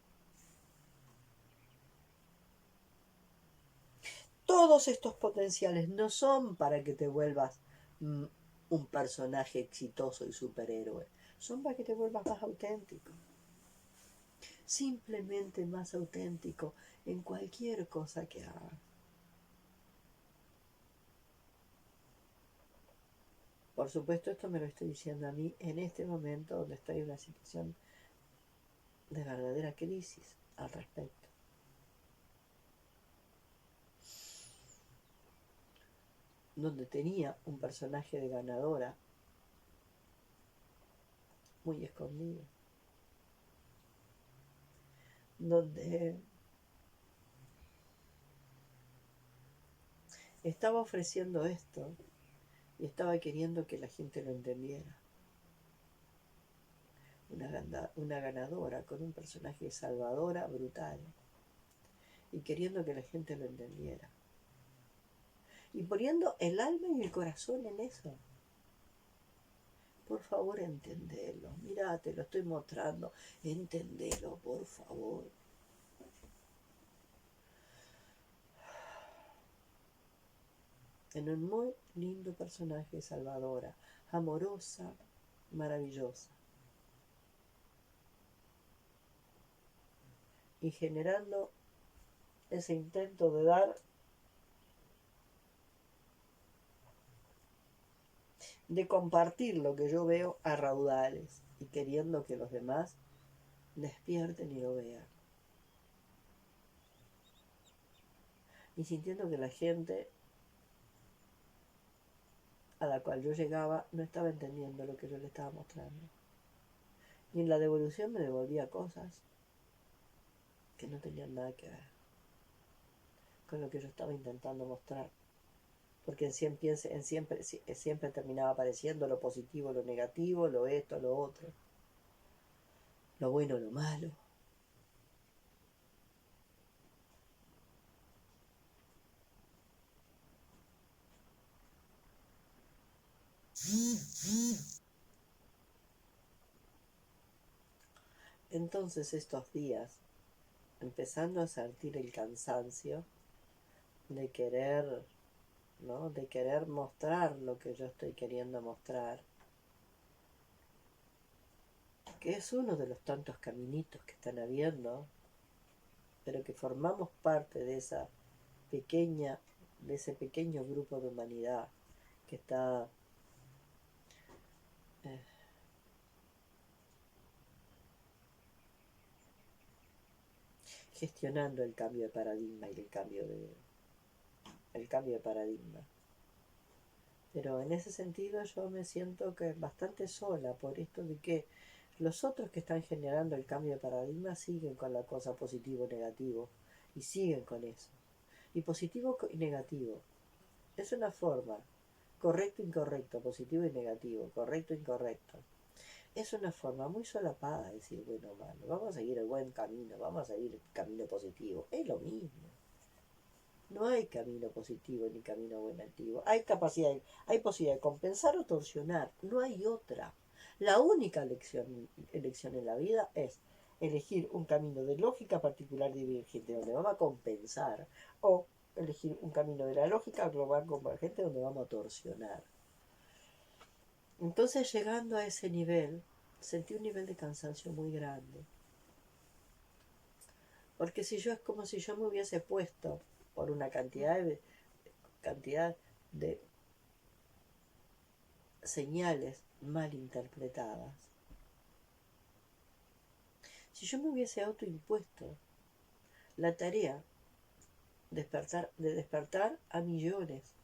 Speaker 1: Todos estos potenciales no son para que te vuelvas un personaje exitoso y superhéroe. Son para que te vuelvas más auténtico. Simplemente más auténtico en cualquier cosa que hagas. Por supuesto, esto me lo estoy diciendo a mí en este momento donde estoy en una situación de verdadera crisis al respecto. Donde tenía un personaje de ganadora muy escondido. Donde estaba ofreciendo esto y estaba queriendo que la gente lo entendiera. Una ganadora con un personaje salvadora brutal y queriendo que la gente lo entendiera y poniendo el alma y el corazón en eso. Por favor, entendelo. Mirá, te lo estoy mostrando. Entendelo, por favor. en un muy lindo personaje, salvadora, amorosa, maravillosa, y generando ese intento de compartir lo que yo veo a raudales y queriendo que los demás despierten y lo vean. Y sintiendo que la gente a la cual yo llegaba no estaba entendiendo lo que yo le estaba mostrando. Y en la devolución me devolvía cosas que no tenían nada que ver con lo que yo estaba intentando mostrar. Porque siempre terminaba apareciendo lo positivo, lo negativo, lo esto, lo otro, lo bueno, lo malo. Entonces estos días, empezando a sentir el cansancio de querer, ¿no? De querer mostrar lo que yo estoy queriendo mostrar, que es uno de los tantos caminitos que están habiendo, pero que formamos parte de ese pequeño grupo de humanidad que está eh, gestionando el cambio de paradigma y el cambio de paradigma. Pero en ese sentido yo me siento que bastante sola por esto de que los otros que están generando el cambio de paradigma siguen con la cosa positivo negativo y siguen con eso. Y positivo y negativo es una forma, correcto incorrecto, positivo y negativo, correcto incorrecto. Es una forma muy solapada de decir bueno o malo. Vamos a seguir el buen camino, vamos a seguir el camino positivo. Es lo mismo. No hay camino positivo ni camino negativo. Hay posibilidad de compensar o torsionar. No hay otra. La única elección en la vida es elegir un camino de lógica particular divergente donde vamos a compensar o elegir un camino de la lógica global convergente donde vamos a torsionar. Entonces, llegando a ese nivel, sentí un nivel de cansancio muy grande. Porque si yo es como si yo me hubiese puesto por una cantidad de señales mal interpretadas. Si yo me hubiese autoimpuesto la tarea de despertar a millones,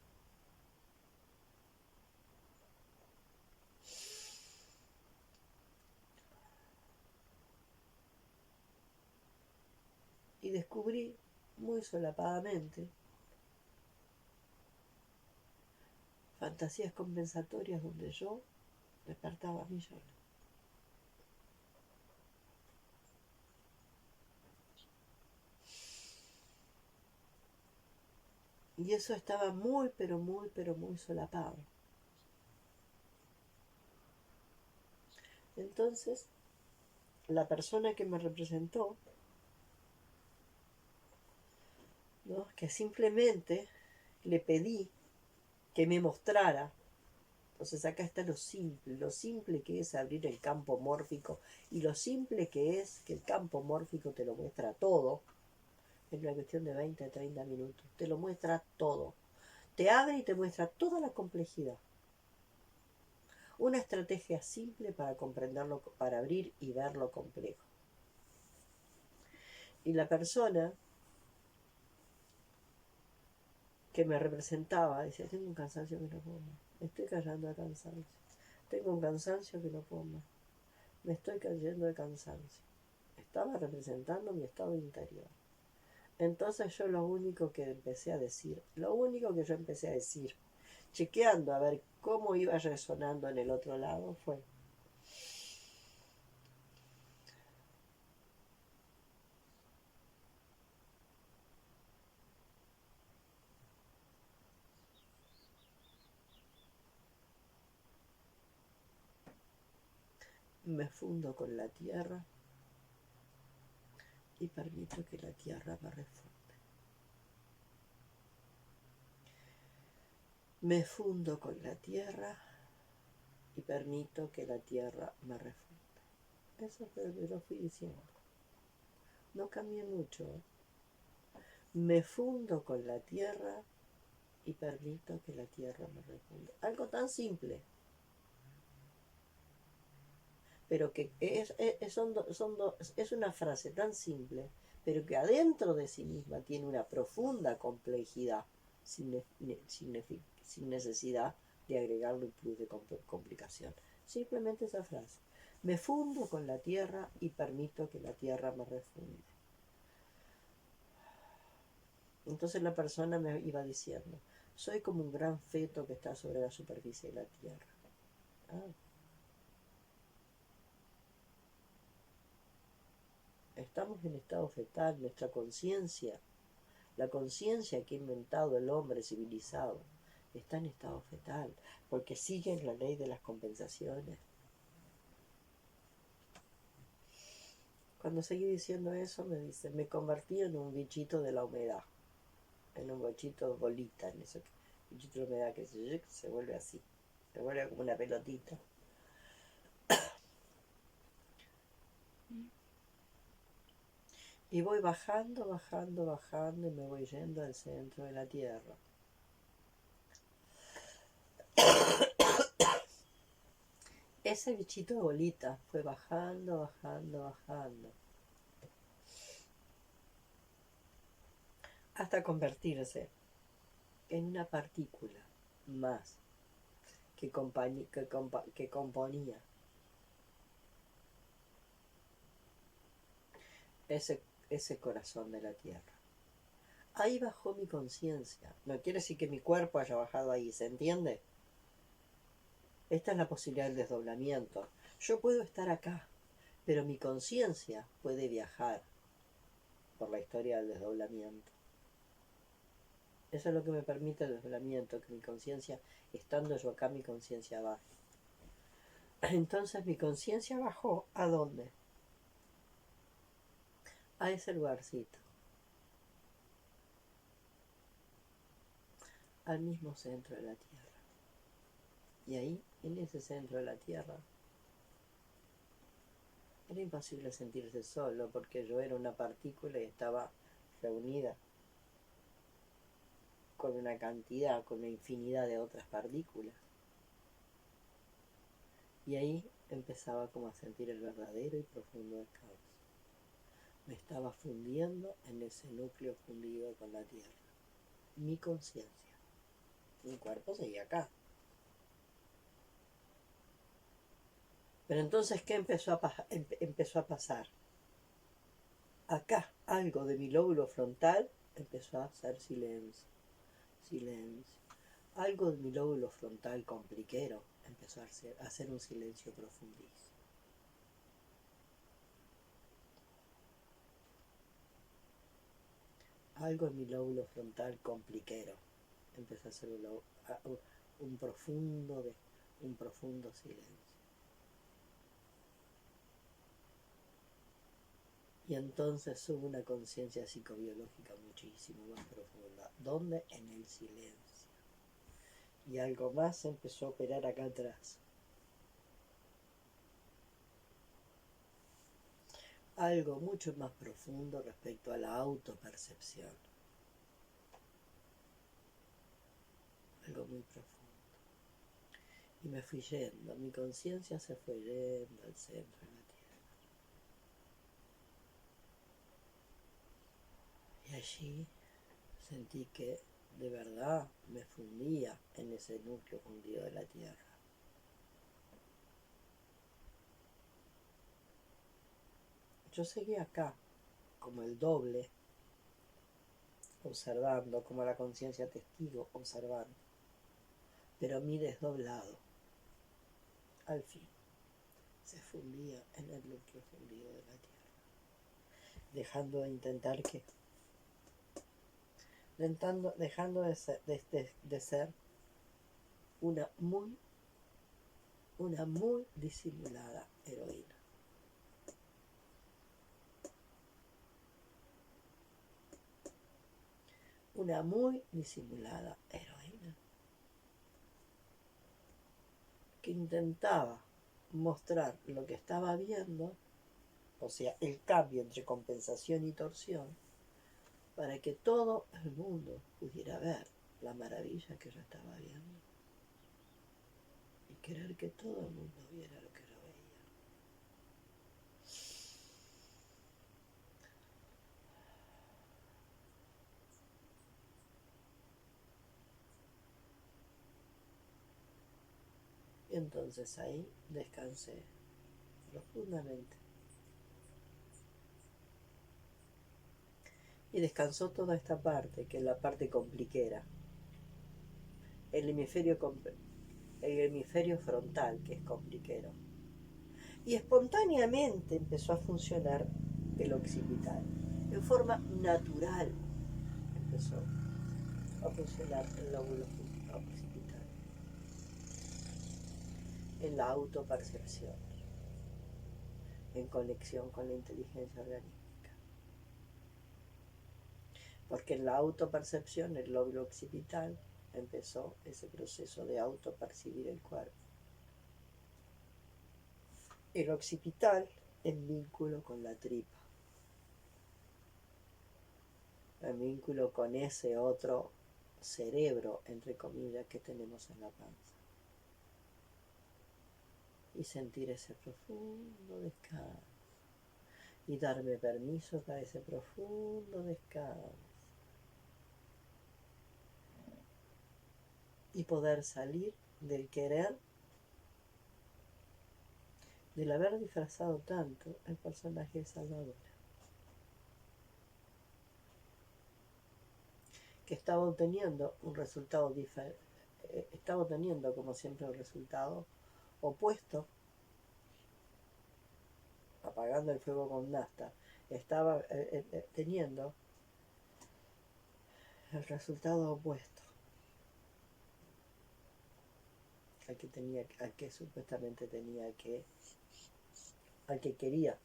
Speaker 1: y descubrí muy solapadamente fantasías compensatorias donde yo despertaba a millones. Y eso estaba muy, pero muy, pero muy solapado. Entonces, la persona que me representó, ¿no? Que simplemente le pedí que me mostrara. Entonces acá está lo simple que es abrir el campo mórfico y lo simple que es que el campo mórfico te lo muestra todo en una cuestión de 20 a 30 minutos. Te lo muestra todo. Te abre y te muestra toda la complejidad. Una estrategia simple para comprenderlo, para abrir y ver lo complejo. Y la persona que me representaba decía, tengo un cansancio que no puedo más. Me estoy cayendo de cansancio. Tengo un cansancio que no puedo más. Me estoy cayendo de cansancio. Estaba representando mi estado interior. Entonces yo lo único que yo empecé a decir, chequeando a ver cómo iba resonando en el otro lado, fue: me fundo con la tierra y permito que la tierra me refunde.
Speaker 2: Me fundo con la tierra y permito que la tierra me refunde. Eso lo fui diciendo. No cambié mucho. Me fundo con la tierra y permito que la tierra me refunde. Algo tan simple, pero que es una frase tan simple, pero que adentro de sí misma tiene una profunda complejidad sin, sin necesidad de agregarle un plus de complicación. Simplemente esa frase. Me fundo con la tierra y permito que la tierra me refunde. Entonces la persona me iba diciendo, soy como un gran feto que está sobre la superficie de la tierra. Ah. Estamos en estado fetal, nuestra conciencia, la conciencia que ha inventado el hombre civilizado, está en estado fetal, porque sigue la ley de las compensaciones. Cuando seguí diciendo eso, me dice, me convertí en un bichito de la humedad, en un bichito bolita, en eso, bichito de humedad que se vuelve así, se vuelve como una pelotita. Y voy bajando, bajando, bajando y me voy yendo al centro de la Tierra. Ese bichito de bolita fue bajando, bajando, bajando. Hasta convertirse en una partícula más que componía ese corazón de la Tierra. Ahí bajó mi conciencia. No quiere decir que mi cuerpo haya bajado ahí, ¿se entiende? Esta es la posibilidad del desdoblamiento. Yo puedo estar acá, pero mi conciencia puede viajar por la historia del desdoblamiento. Eso es lo que me permite el desdoblamiento, que mi conciencia, estando yo acá, mi conciencia baje. Entonces mi conciencia bajó, ¿a dónde? A ese lugarcito. Al mismo centro de la Tierra. Y ahí, en ese centro de la Tierra, era imposible sentirse solo, porque yo era una partícula y estaba reunida con una cantidad, con una infinidad de otras partículas. Y ahí empezaba como a sentir el verdadero y profundo descanso. Me estaba fundiendo en ese núcleo fundido con la Tierra. Mi conciencia. Mi cuerpo seguía acá. Pero entonces, ¿qué empezó a pasar? Acá, algo de mi lóbulo frontal empezó a hacer silencio. Silencio. Algo de mi lóbulo frontal compliquero empezó a hacer un silencio profundísimo. Algo en mi lóbulo frontal compliquero empezó a hacer un profundo silencio. Y entonces hubo una conciencia psicobiológica muchísimo más profunda. ¿Dónde? En el silencio. Y algo más empezó a operar acá atrás. Algo mucho más profundo respecto a la autopercepción. Algo muy profundo. Y me fui yendo, mi conciencia se fue yendo al centro de la Tierra. Y allí sentí que de verdad me fundía en ese núcleo fundido de la Tierra. Yo seguí acá, como el doble, observando, como la conciencia testigo, observando. Pero mi desdoblado, al fin, se fundía en el núcleo fundido de la Tierra. Dejando de intentar que... dejando de ser una muy disimulada heroína. Una muy disimulada heroína. que intentaba mostrar lo que estaba viendo, o sea, el cambio entre compensación y torsión, para que todo el mundo pudiera ver la maravilla que yo estaba viendo y querer que todo el mundo viera lo que yo veía. Y entonces ahí descansé profundamente. Y descansó toda esta parte, que es la parte compliquera. El hemisferio frontal, que es compliquero. Y espontáneamente empezó a funcionar el occipital. En forma natural empezó a funcionar el lóbulo occipital. En la autopercepción, en conexión con la inteligencia orgánica. Porque en la autopercepción, el lóbulo occipital, empezó ese proceso de autopercibir el cuerpo. El occipital en vínculo con la tripa, en vínculo con ese otro cerebro, entre comillas, que tenemos en la panza. Y sentir ese profundo descanso. Y darme permiso para ese profundo descanso. Y poder salir del querer, del haber disfrazado tanto el personaje de Salvadora, que estaba obteniendo un resultado diferente, estaba obteniendo como siempre un resultado opuesto, apagando el fuego con nafta, estaba teniendo el resultado opuesto al que supuestamente al que quería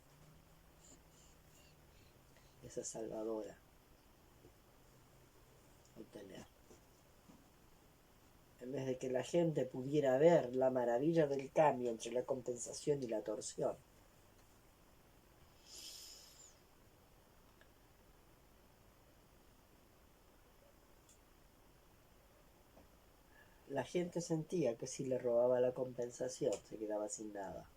Speaker 2: esa Salvadora obtener. En vez de que la gente pudiera ver la maravilla del cambio entre la compensación y la torsión, la gente sentía que si le robaba la compensación se quedaba sin nada.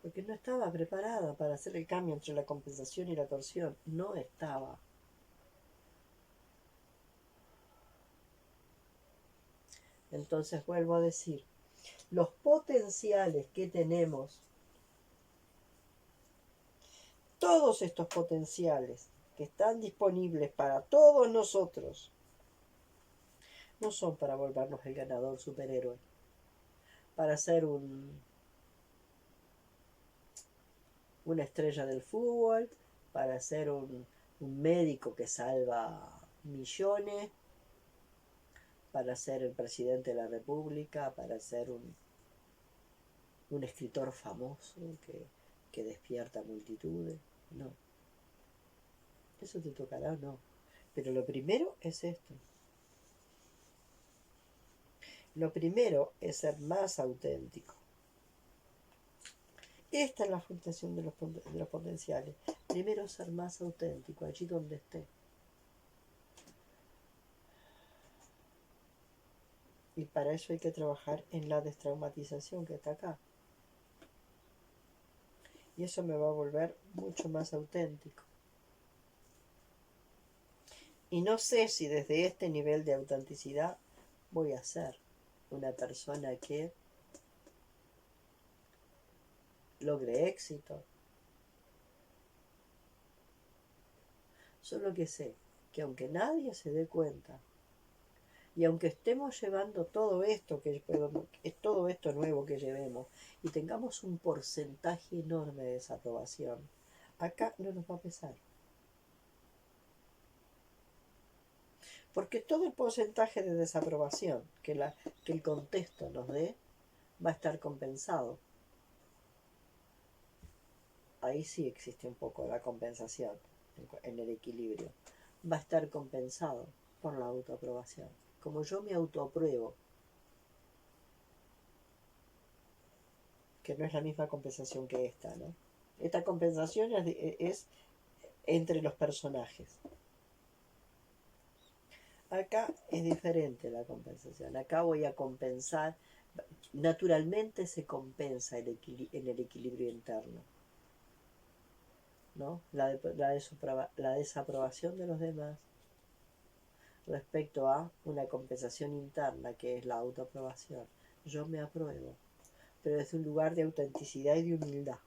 Speaker 2: Porque no estaba preparada para hacer el cambio entre la compensación y la torsión. No estaba. Entonces vuelvo a decir, los potenciales que tenemos, todos estos potenciales que están disponibles para todos nosotros, no son para volvernos el ganador superhéroe, para ser una estrella del fútbol, para ser un médico que salva millones, para ser el presidente de la República, para ser un escritor famoso que despierta multitudes. No. Eso te tocará o no. Pero lo primero es esto. Lo primero es ser más auténtico. Esta es la fundación de los potenciales. Primero ser más auténtico, allí donde esté. Y para eso hay que trabajar en la destraumatización que está acá. Y eso me va a volver mucho más auténtico. Y no sé si desde este nivel de autenticidad voy a ser una persona que logre éxito. Solo que sé que aunque nadie se dé cuenta, y aunque estemos llevando todo esto todo esto nuevo que llevemos, y tengamos un porcentaje enorme de desaprobación, acá no nos va a pesar. Porque todo el porcentaje de desaprobación que el contexto nos dé va a estar compensado. Ahí sí existe un poco la compensación en el equilibrio. Va a estar compensado por la autoaprobación. Como yo me autoapruebo que no es la misma compensación que esta, ¿no? Esta compensación es entre los personajes. Acá es diferente la compensación. Acá voy a compensar. Naturalmente se compensa en el equilibrio interno, ¿no? La desaprobación de los demás respecto a una compensación interna que es la autoaprobación. Yo me apruebo, pero desde un lugar de autenticidad y de humildad.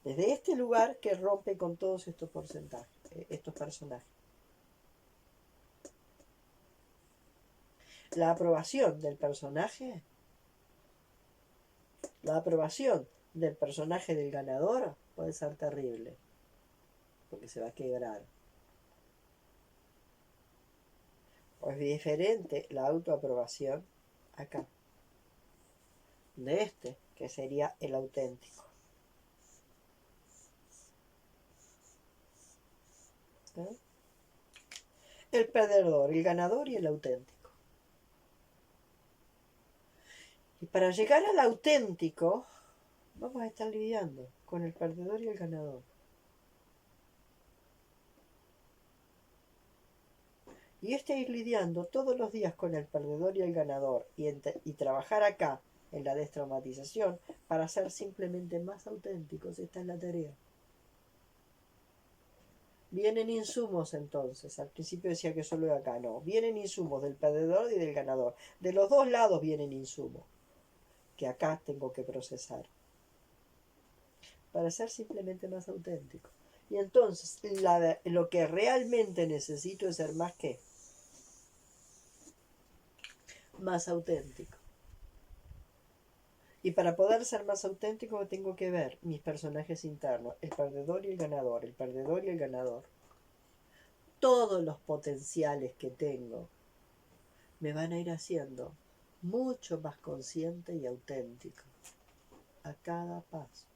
Speaker 2: Desde este lugar que rompe con todos estos porcentajes, estos personajes. La aprobación del personaje, del ganador puede ser terrible, porque se va a quebrar. O es diferente la autoaprobación acá, de este, que sería el auténtico. ¿Eh? El perdedor, el ganador y el auténtico. Y para llegar al auténtico, vamos a estar lidiando con el perdedor y el ganador. Y ir lidiando todos los días con el perdedor y el ganador y trabajar acá en la destraumatización para ser simplemente más auténticos. Esta es la tarea. Vienen insumos entonces. Al principio decía que solo de acá, no. Vienen insumos del perdedor y del ganador. De los dos lados vienen insumos que acá tengo que procesar para ser simplemente más auténtico. Y entonces lo que realmente necesito es ser más que más auténtico. Y para poder ser más auténtico tengo que ver mis personajes internos, el perdedor y el ganador, el perdedor y el ganador. Todos los potenciales que tengo me van a ir haciendo mucho más consciente y auténtico a cada paso.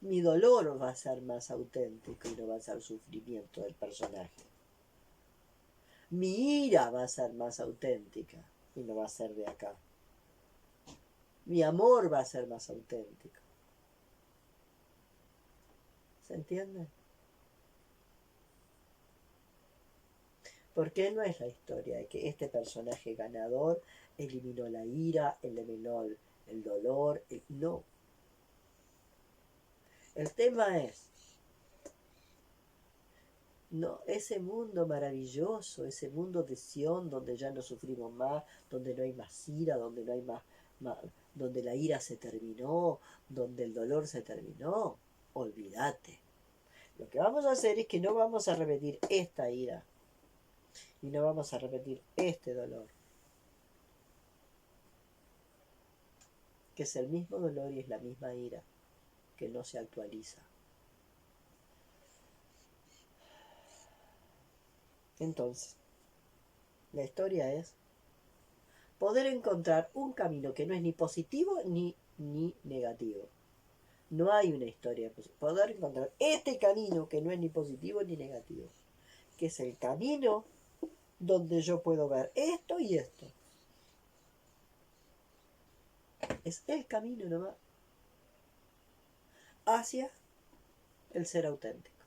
Speaker 2: Mi dolor va a ser más auténtico y no va a ser sufrimiento del personaje. Mi ira va a ser más auténtica y no va a ser de acá. Mi amor va a ser más auténtico. ¿Se entiende? ¿Por qué no es la historia de que este personaje ganador eliminó la ira, eliminó el dolor? No. El tema es, no, ese mundo maravilloso, ese mundo de Sion, donde ya no sufrimos más, donde no hay más ira, donde no hay más, donde la ira se terminó, donde el dolor se terminó, olvídate. Lo que vamos a hacer es que no vamos a repetir esta ira y no vamos a repetir este dolor, que es el mismo dolor y es la misma ira, que no se actualiza. Entonces, la historia es poder encontrar un camino que no es ni positivo ni negativo. No hay una historia. Poder encontrar este camino que no es ni positivo ni negativo, que es el camino donde yo puedo ver esto y esto. Es el camino nomás hacia el ser auténtico.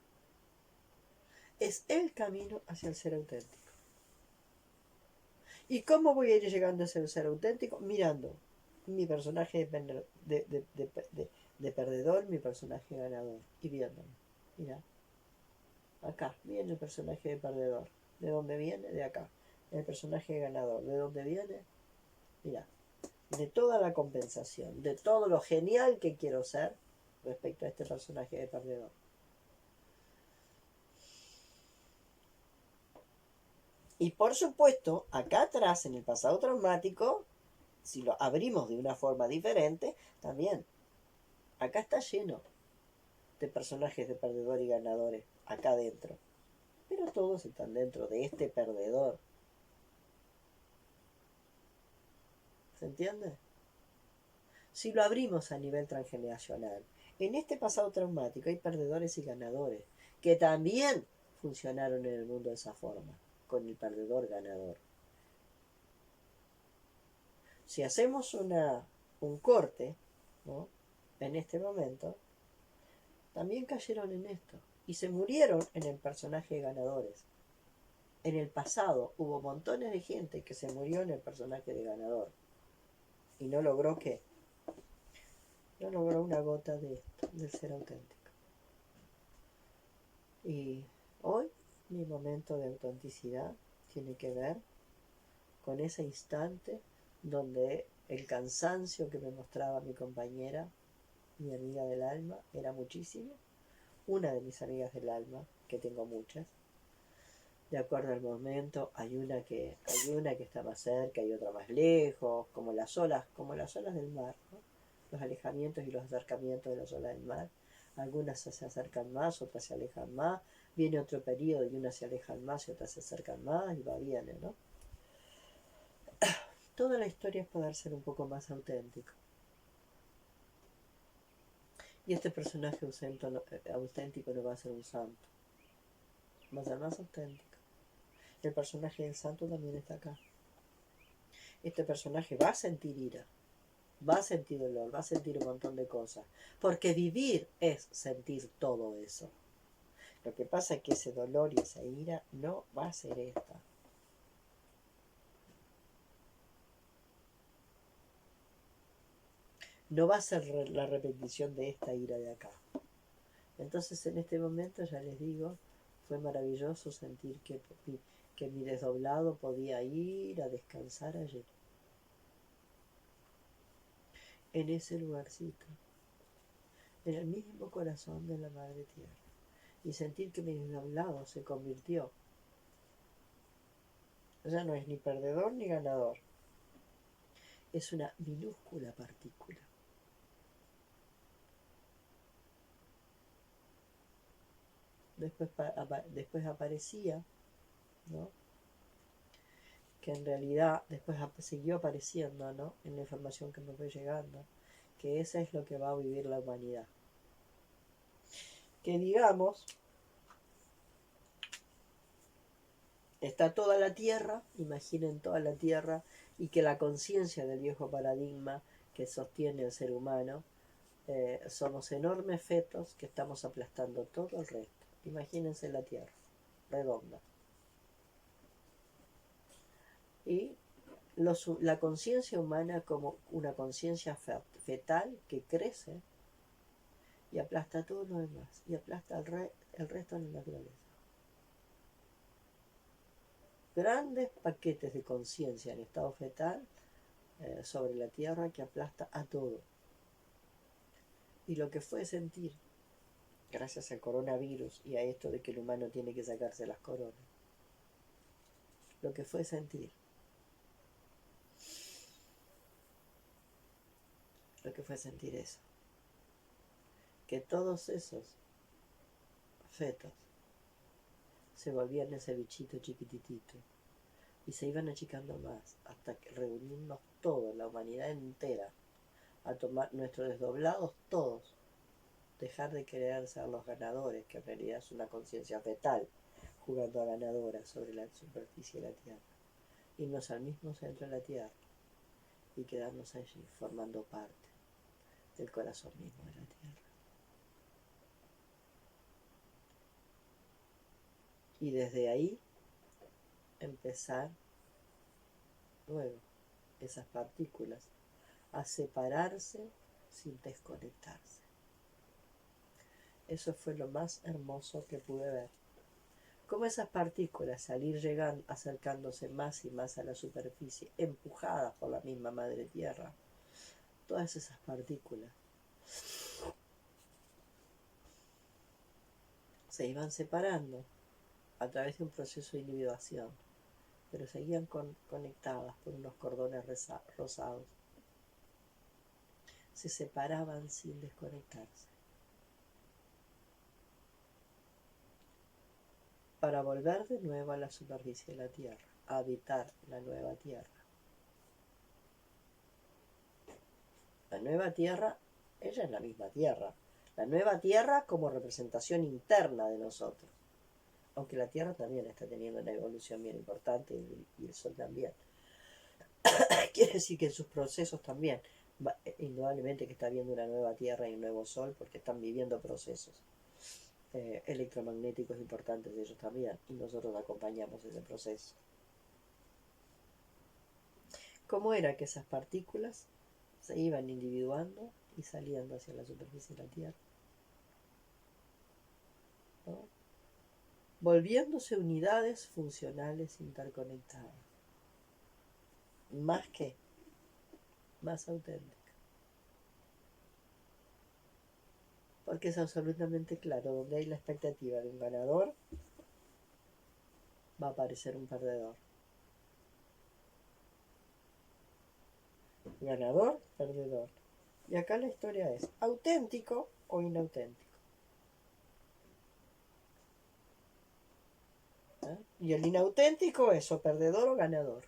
Speaker 2: Es el camino hacia el ser auténtico. ¿Y cómo voy a ir llegando a ser auténtico? Mirando mi personaje de perdedor, mi personaje ganador. Y viéndolo. Mira. Acá viene el personaje de perdedor. ¿De dónde viene? De acá. El personaje ganador. ¿De dónde viene? Mira. De toda la compensación. De todo lo genial que quiero ser respecto a este personaje de perdedor. Y por supuesto, acá atrás, en el pasado traumático, si lo abrimos de una forma diferente, también. Acá está lleno de personajes de perdedor y ganadores, acá adentro. Pero todos están dentro de este perdedor. ¿Se entiende? Si lo abrimos a nivel transgeneracional, en este pasado traumático hay perdedores y ganadores, que también funcionaron en el mundo de esa forma, con el perdedor ganador. Si hacemos un corte, ¿no? En este momento, también cayeron en esto y se murieron en el personaje de ganadores. En el pasado hubo montones de gente que se murió en el personaje de ganador y no logró ¿qué? No logró una gota de esto, del ser auténtico. Y hoy mi momento de autenticidad tiene que ver con ese instante donde el cansancio que me mostraba mi compañera, mi amiga del alma, era muchísimo. Una de mis amigas del alma, que tengo muchas. De acuerdo al momento, hay una que está más cerca y otra más lejos, como las olas del mar, ¿no? Los alejamientos y los acercamientos de las olas del mar. Algunas se acercan más, otras se alejan más. Viene otro periodo y unas se alejan más y otras se acercan más y va viene, ¿no? Toda la historia es poder ser un poco más auténtico. Y este personaje auténtico no va a ser un santo, va a ser más auténtico. El personaje del santo también está acá. Este personaje va a sentir ira, va a sentir dolor, va a sentir un montón de cosas, porque vivir es sentir todo eso. Lo que pasa es que ese dolor y esa ira no va a ser esta. No va a ser la repetición de esta ira de acá. Entonces en este momento, ya les digo, fue maravilloso sentir que mi desdoblado podía ir a descansar allí, en ese lugarcito, en el mismo corazón de la Madre Tierra, y sentir que mi desdoblado se convirtió. Ya no es ni perdedor ni ganador, es una minúscula partícula. Después aparecía, ¿no? Que en realidad después siguió apareciendo, ¿no? En la información que me fue llegando, que eso es lo que va a vivir la humanidad. Que digamos, está toda la Tierra, imaginen toda la Tierra, y que la conciencia del viejo paradigma que sostiene el ser humano, somos enormes fetos que estamos aplastando todo el resto. Imagínense la Tierra, redonda. Y la conciencia humana como una conciencia fetal que crece y aplasta todo lo demás, y aplasta el resto de la naturaleza. Grandes paquetes de conciencia en estado fetal sobre la Tierra que aplasta a todo. Y lo que fue sentir, gracias al coronavirus y a esto de que el humano tiene que sacarse las coronas, lo que fue sentir eso, que todos esos fetos se volvían ese bichito chiquititito y se iban achicando más hasta que reunirnos todos, la humanidad entera, a tomar nuestros desdoblados todos, dejar de querer ser los ganadores, que en realidad es una conciencia fetal jugando a ganadora sobre la superficie de la Tierra, irnos al mismo centro de la Tierra y quedarnos allí formando parte del corazón mismo de la Tierra. Y desde ahí empezar luego esas partículas a separarse sin desconectarse. Eso fue lo más hermoso que pude ver. Cómo esas partículas al ir llegando, acercándose más y más a la superficie, empujadas por la misma Madre Tierra, todas esas partículas se iban separando a través de un proceso de individuación, pero seguían conectadas por unos cordones rosados. Se separaban sin desconectarse, para volver de nuevo a la superficie de la Tierra, a habitar la nueva Tierra. La nueva Tierra, ella es la misma Tierra. La nueva Tierra como representación interna de nosotros. Aunque la Tierra también está teniendo una evolución bien importante y el Sol también. quiere decir que en sus procesos también, indudablemente que está viendo una nueva Tierra y un nuevo Sol, porque están viviendo procesos electromagnéticos importantes de ellos también, y nosotros acompañamos ese proceso. ¿Cómo era que esas partículas se iban individuando y saliendo hacia la superficie de la Tierra? ¿No? Volviéndose unidades funcionales interconectadas. Más que, más auténtica. Porque es absolutamente claro, donde hay la expectativa de un ganador, va a aparecer un perdedor. Ganador, perdedor. Y acá la historia es auténtico o inauténtico. ¿Eh? Y el inauténtico es o perdedor o ganador.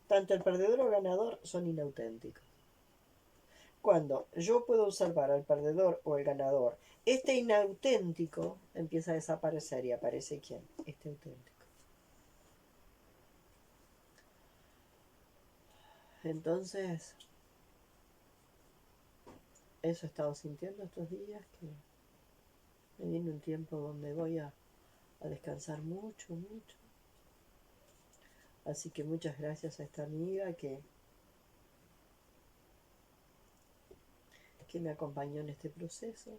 Speaker 2: Tanto el perdedor o ganador son inauténticos. Cuando yo puedo observar al perdedor o el ganador, este inauténtico empieza a desaparecer y aparece ¿quién? Este auténtico. Entonces, eso he estado sintiendo estos días, que me viene un tiempo donde voy a descansar mucho, mucho. Así que muchas gracias a esta amiga que me acompañó en este proceso.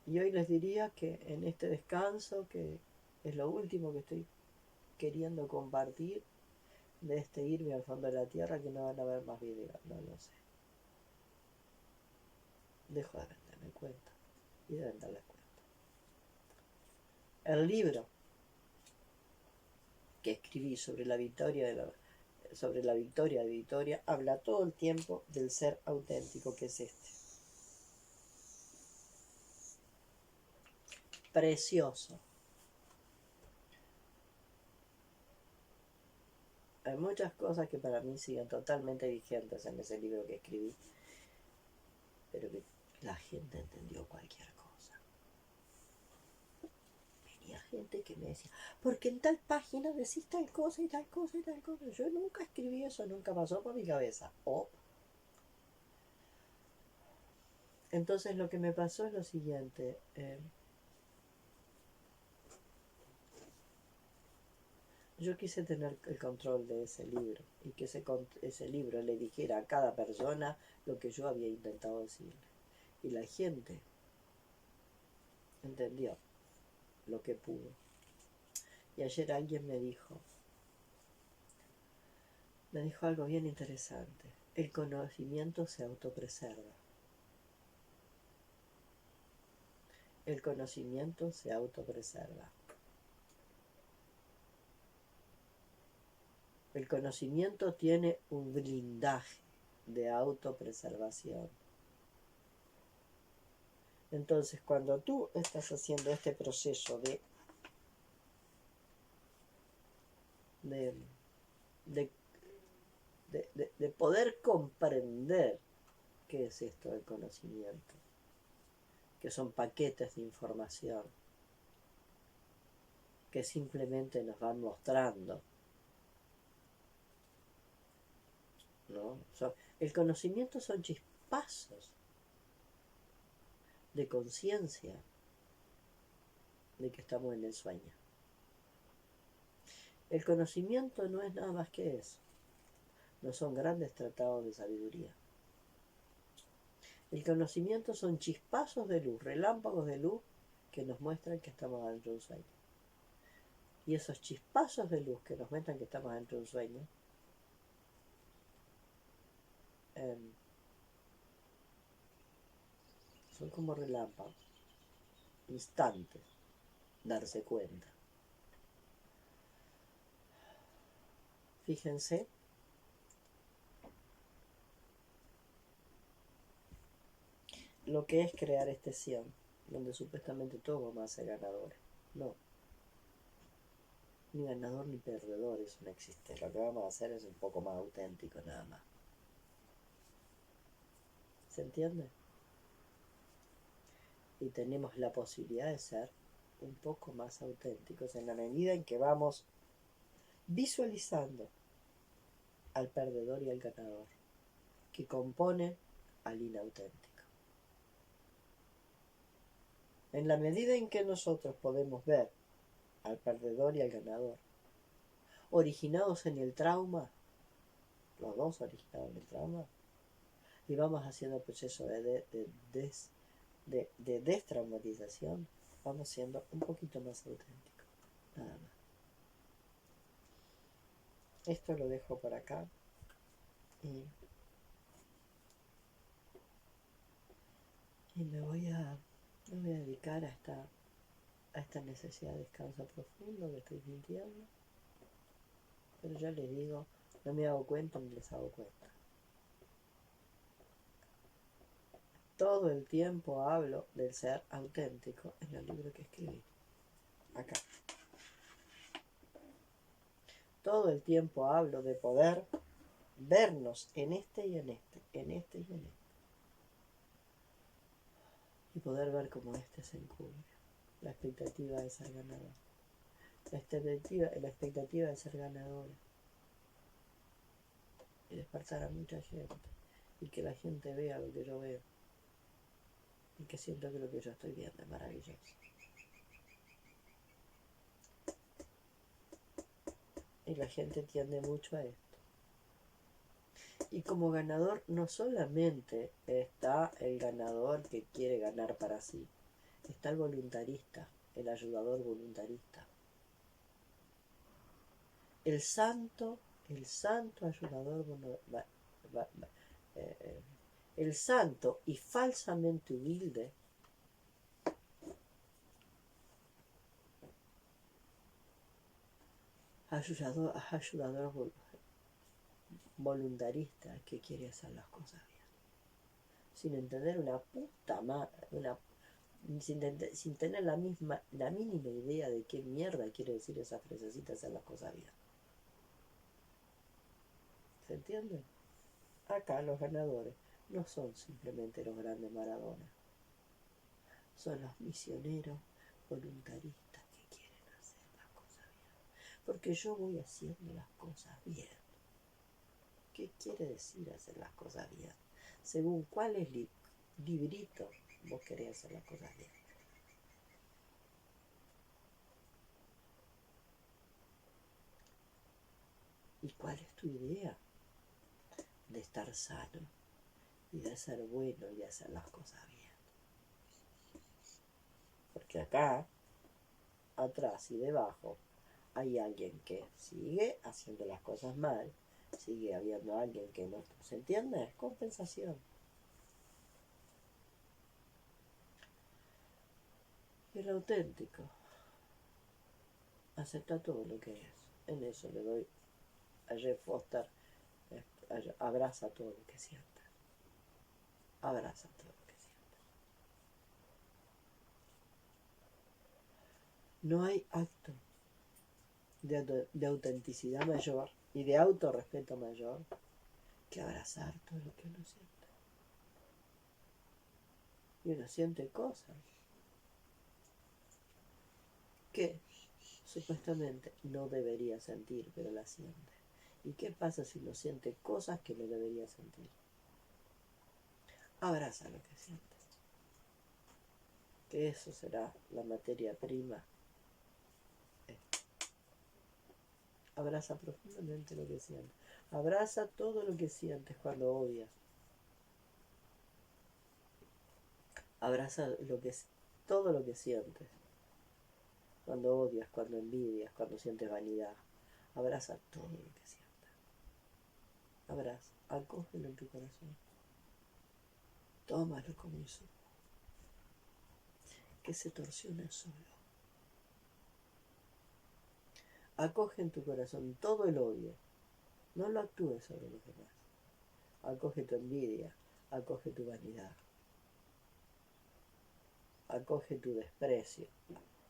Speaker 2: Y hoy les diría que en este descanso, que es lo último que estoy queriendo compartir de este irme al fondo de la tierra, que no van a ver más videos, no lo sé. Dejo de rendirme cuenta y deben darles cuenta. El libro que escribí sobre la victoria de Victoria habla todo el tiempo del ser auténtico que es este. Precioso. Hay muchas cosas que para mí siguen totalmente vigentes en ese libro que escribí, pero que la gente entendió cualquier cosa. Venía gente que me decía, porque en tal página decís tal cosa y tal cosa y tal cosa. Yo nunca escribí eso, nunca pasó por mi cabeza. Entonces lo que me pasó es lo siguiente. Yo quise tener el control de ese libro y que ese libro le dijera a cada persona lo que yo había intentado decirle. Y la gente entendió lo que pudo. Y ayer alguien me dijo algo bien interesante. El conocimiento se autopreserva. El conocimiento se autopreserva. El conocimiento tiene un blindaje de autopreservación. Entonces, cuando tú estás haciendo este proceso de poder comprender qué es esto del conocimiento, que son paquetes de información que simplemente nos van mostrando, ¿no? El conocimiento son chispazos de conciencia de que estamos en el sueño. El conocimiento no es nada más que eso. No son grandes tratados de sabiduría. El conocimiento son chispazos de luz, relámpagos de luz que nos muestran que estamos dentro de un sueño. Y esos chispazos de luz que nos muestran que estamos dentro de un sueño son como relámpagos, instantes, darse cuenta. Fíjense lo que es crear este Sion, donde supuestamente todos vamos a ser ganadores. No. Ni ganador ni perdedor, eso no existe. Lo que vamos a hacer es un poco más auténtico nada más. ¿Se entiende? Y tenemos la posibilidad de ser un poco más auténticos en la medida en que vamos visualizando al perdedor y al ganador, que compone al inauténtico. En la medida en que nosotros podemos ver al perdedor y al ganador, originados en el trauma, los dos originados en el trauma, y vamos haciendo el proceso de destraumatización, vamos siendo un poquito más auténticos, nada más. Esto lo dejo por acá y me voy a dedicar a esta necesidad de descanso profundo que estoy sintiendo. Pero ya les digo, no me hago cuenta ni les hago cuenta. Todo el tiempo hablo del ser auténtico en el libro que escribí. Acá. Todo el tiempo hablo de poder vernos en este y en este, en este y en este. Y poder ver cómo este se encubre. La expectativa de ser ganador. La expectativa de ser ganadora. Y despertar a mucha gente. Y que la gente vea lo que yo veo. Y que siento que lo que yo estoy viendo es maravilloso. Y la gente tiende mucho a esto. Y como ganador no solamente está el ganador que quiere ganar para sí, está el voluntarista, el ayudador voluntarista. El santo ayudador, el santo y falsamente humilde ayudador voluntarista que quiere hacer las cosas bien, sin entender una puta madre, sin tener la mínima idea de qué mierda quiere decir esa frasecita, hacer las cosas bien. ¿Se entiende? Acá los ganadores no son simplemente los grandes Maradona, son los misioneros voluntaristas que quieren hacer las cosas bien, porque yo voy haciendo las cosas bien. ¿Qué quiere decir hacer las cosas bien? Según cuáles librito vos querés hacer las cosas bien. ¿Y cuál es tu idea de estar sano y de ser bueno y de hacer las cosas bien? Porque acá, atrás y debajo, hay alguien que sigue haciendo las cosas mal, sigue habiendo alguien que no. ¿Se entiende? Es compensación. Y el auténtico acepta todo lo que es. En eso le doy a Jeff Foster, abraza todo lo que siente. Abraza todo lo que siente. No hay acto de autenticidad mayor y de autorrespeto mayor que abrazar todo lo que uno siente. Y uno siente cosas que supuestamente no debería sentir, pero las siente. ¿Y qué pasa si uno siente cosas que no debería sentir? Abraza lo que sientes. Que eso será la materia prima. Abraza profundamente lo que sientes. Abraza todo lo que sientes cuando odias. Abraza todo lo que sientes cuando odias, cuando envidias, cuando sientes vanidad. Abraza todo lo que sientes. Abraza, acógelo en tu corazón. Tómalo como un zumo, que se torsiona solo. Acoge en tu corazón todo el odio. No lo actúes sobre los demás. Acoge tu envidia, acoge tu vanidad. Acoge tu desprecio.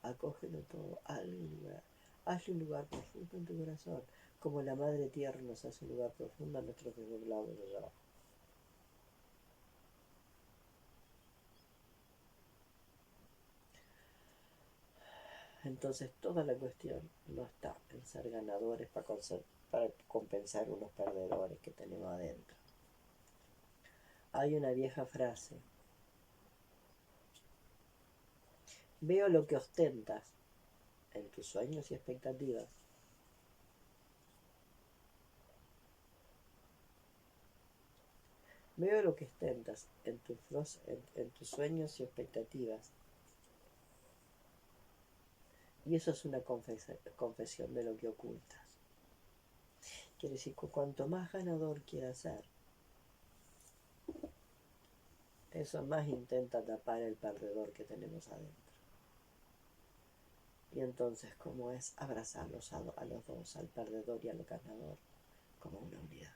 Speaker 2: Acógelo todo. Hazle un lugar profundo en tu corazón, como la Madre Tierra nos hace un lugar profundo a nuestros desdoblados allá abajo. Entonces toda la cuestión no está en ser ganadores para compensar unos perdedores que tenemos adentro. Hay una vieja frase: veo lo que ostentas en tus sueños y expectativas. Veo lo que ostentas en tus sueños y expectativas. Y eso es una confesión de lo que ocultas. Quiere decir que cuanto más ganador quieras ser, eso más intenta tapar el perdedor que tenemos adentro. Y entonces, ¿cómo es abrazarlos a los dos, al perdedor y al ganador, como una unidad?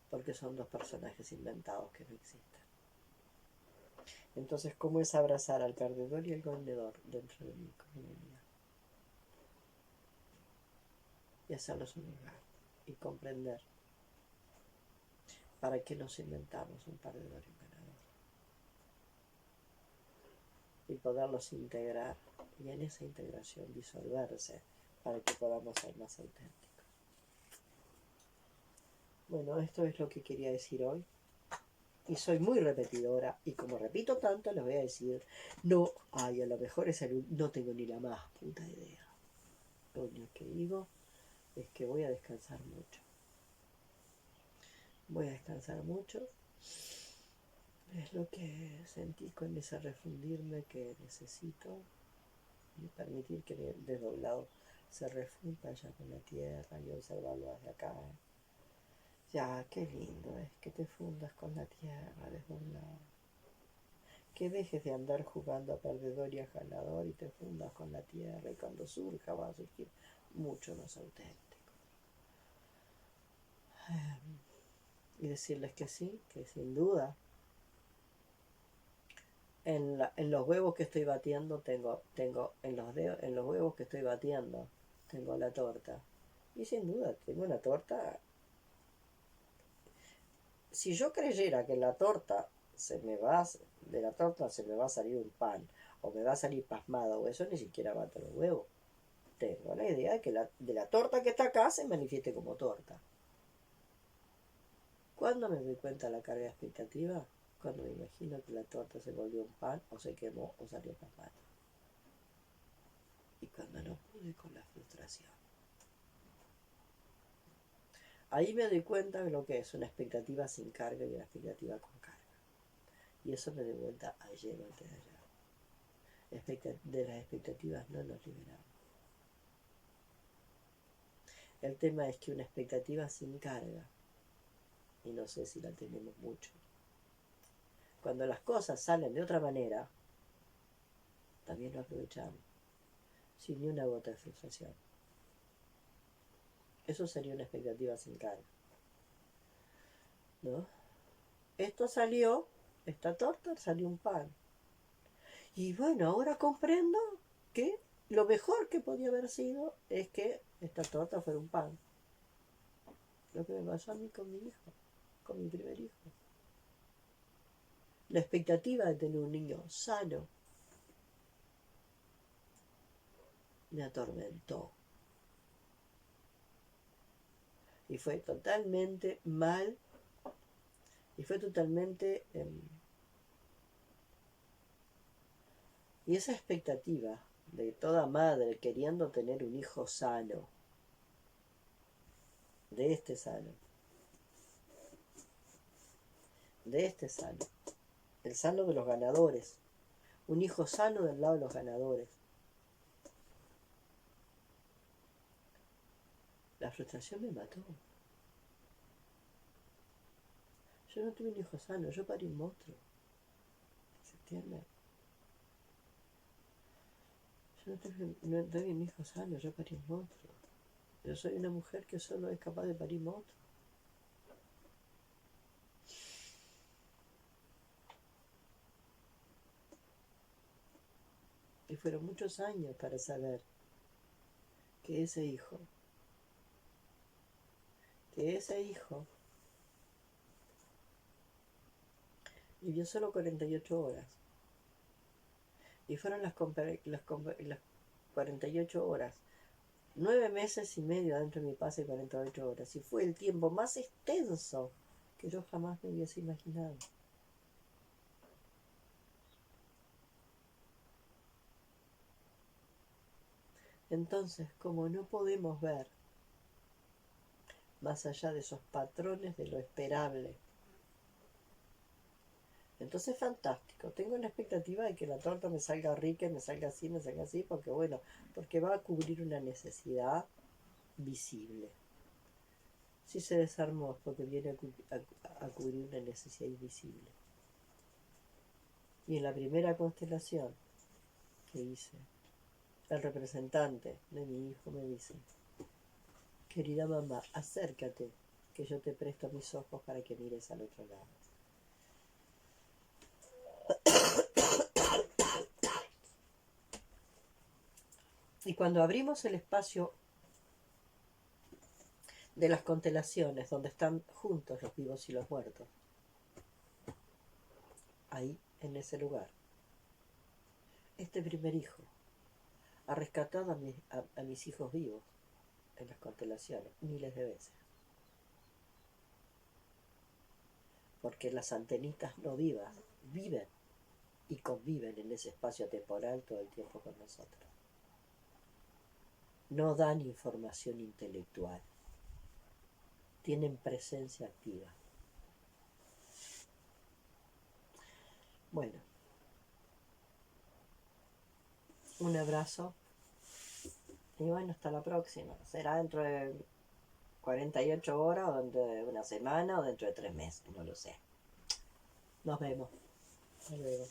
Speaker 2: Porque son dos personajes inventados que no existen. Entonces, ¿cómo es abrazar al perdedor y al ganador dentro de mí como una unidad? Y hacerlos un lugar y comprender para qué nos inventamos un perdedor y un ganador. Y poderlos integrar y en esa integración disolverse para que podamos ser más auténticos. Bueno, esto es lo que quería decir hoy. Y soy muy repetidora, y como repito tanto, les voy a decir, no, a lo mejor no tengo ni la más puta idea. Lo único que digo es que voy a descansar mucho. Voy a descansar mucho. Es lo que sentí con ese refundirme que necesito, y permitir que mi desdoblado se refunda ya con la tierra y observarlo desde acá. Ya, qué lindo es que te fundas con la tierra desdoblado. Que dejes de andar jugando a perdedor y a ganador y te fundas con la tierra, y cuando surja va a surgir mucho más auténtico. Y decirles que sí, que sin duda en los huevos que estoy batiendo tengo en los huevos que estoy batiendo tengo la torta. Y sin duda tengo una torta. Si yo creyera que de la torta se me va a salir un pan, o me va a salir pasmada, o eso, ni siquiera bato los huevos. Tengo la idea de que de la torta que está acá se manifieste como torta. ¿Cuándo me doy cuenta de la carga expectativa? Cuando me imagino que la torta se volvió un pan, o se quemó, o salió pasmada. Y cuando no pude con la frustración. Ahí me doy cuenta de lo que es una expectativa sin carga y una expectativa con carga. Y eso me doy vuelta ayer o antes de ayer. De las expectativas no nos liberamos. El tema es que una expectativa sin carga, y no sé si la tenemos mucho, cuando las cosas salen de otra manera, también lo aprovechamos, sin ni una gota de frustración. Eso sería una expectativa sin carga, ¿no? Esta torta salió un pan. Y bueno, ahora comprendo que lo mejor que podía haber sido es que esta torta fuera un pan. Lo que me pasó a mí con mi hijo, con mi primer hijo. La expectativa de tener un niño sano me atormentó. Y fue totalmente mal. Y fue totalmente... y esa expectativa de toda madre queriendo tener un hijo sano, de este sano, el sano de los ganadores, un hijo sano del lado de los ganadores. La frustración me mató. Yo no tuve un hijo sano, yo parí un monstruo. ¿Se entiende? Yo no tuve un hijo sano, yo parí un monstruo. Yo soy una mujer que solo es capaz de parir monstruos. Y fueron muchos años para saber que ese hijo vivió solo 48 horas. Y fueron las 48 horas. 9 meses y medio adentro de mi pase, 48 horas. Y fue el tiempo más extenso que yo jamás me hubiese imaginado. Entonces, como no podemos ver más allá de esos patrones de lo esperable, entonces fantástico. Tengo la expectativa de que la torta me salga rica, me salga así, porque bueno, porque va a cubrir una necesidad visible. Si se desarmó es porque viene a cubrir una necesidad invisible. Y en la primera constelación que hice, el representante de mi hijo me dice: querida mamá, acércate, que yo te presto mis ojos para que mires al otro lado. Y cuando abrimos el espacio de las constelaciones, donde están juntos los vivos y los muertos, ahí, en ese lugar, este primer hijo ha rescatado a mis hijos vivos en las constelaciones miles de veces. Porque las antenitas no vivas viven y conviven en ese espacio temporal todo el tiempo con nosotros. No dan información intelectual, tienen presencia activa. Bueno, un abrazo y bueno, hasta la próxima. Será dentro de 48 horas o dentro de una semana o dentro de 3 meses, no lo sé. Nos vemos. Hasta luego.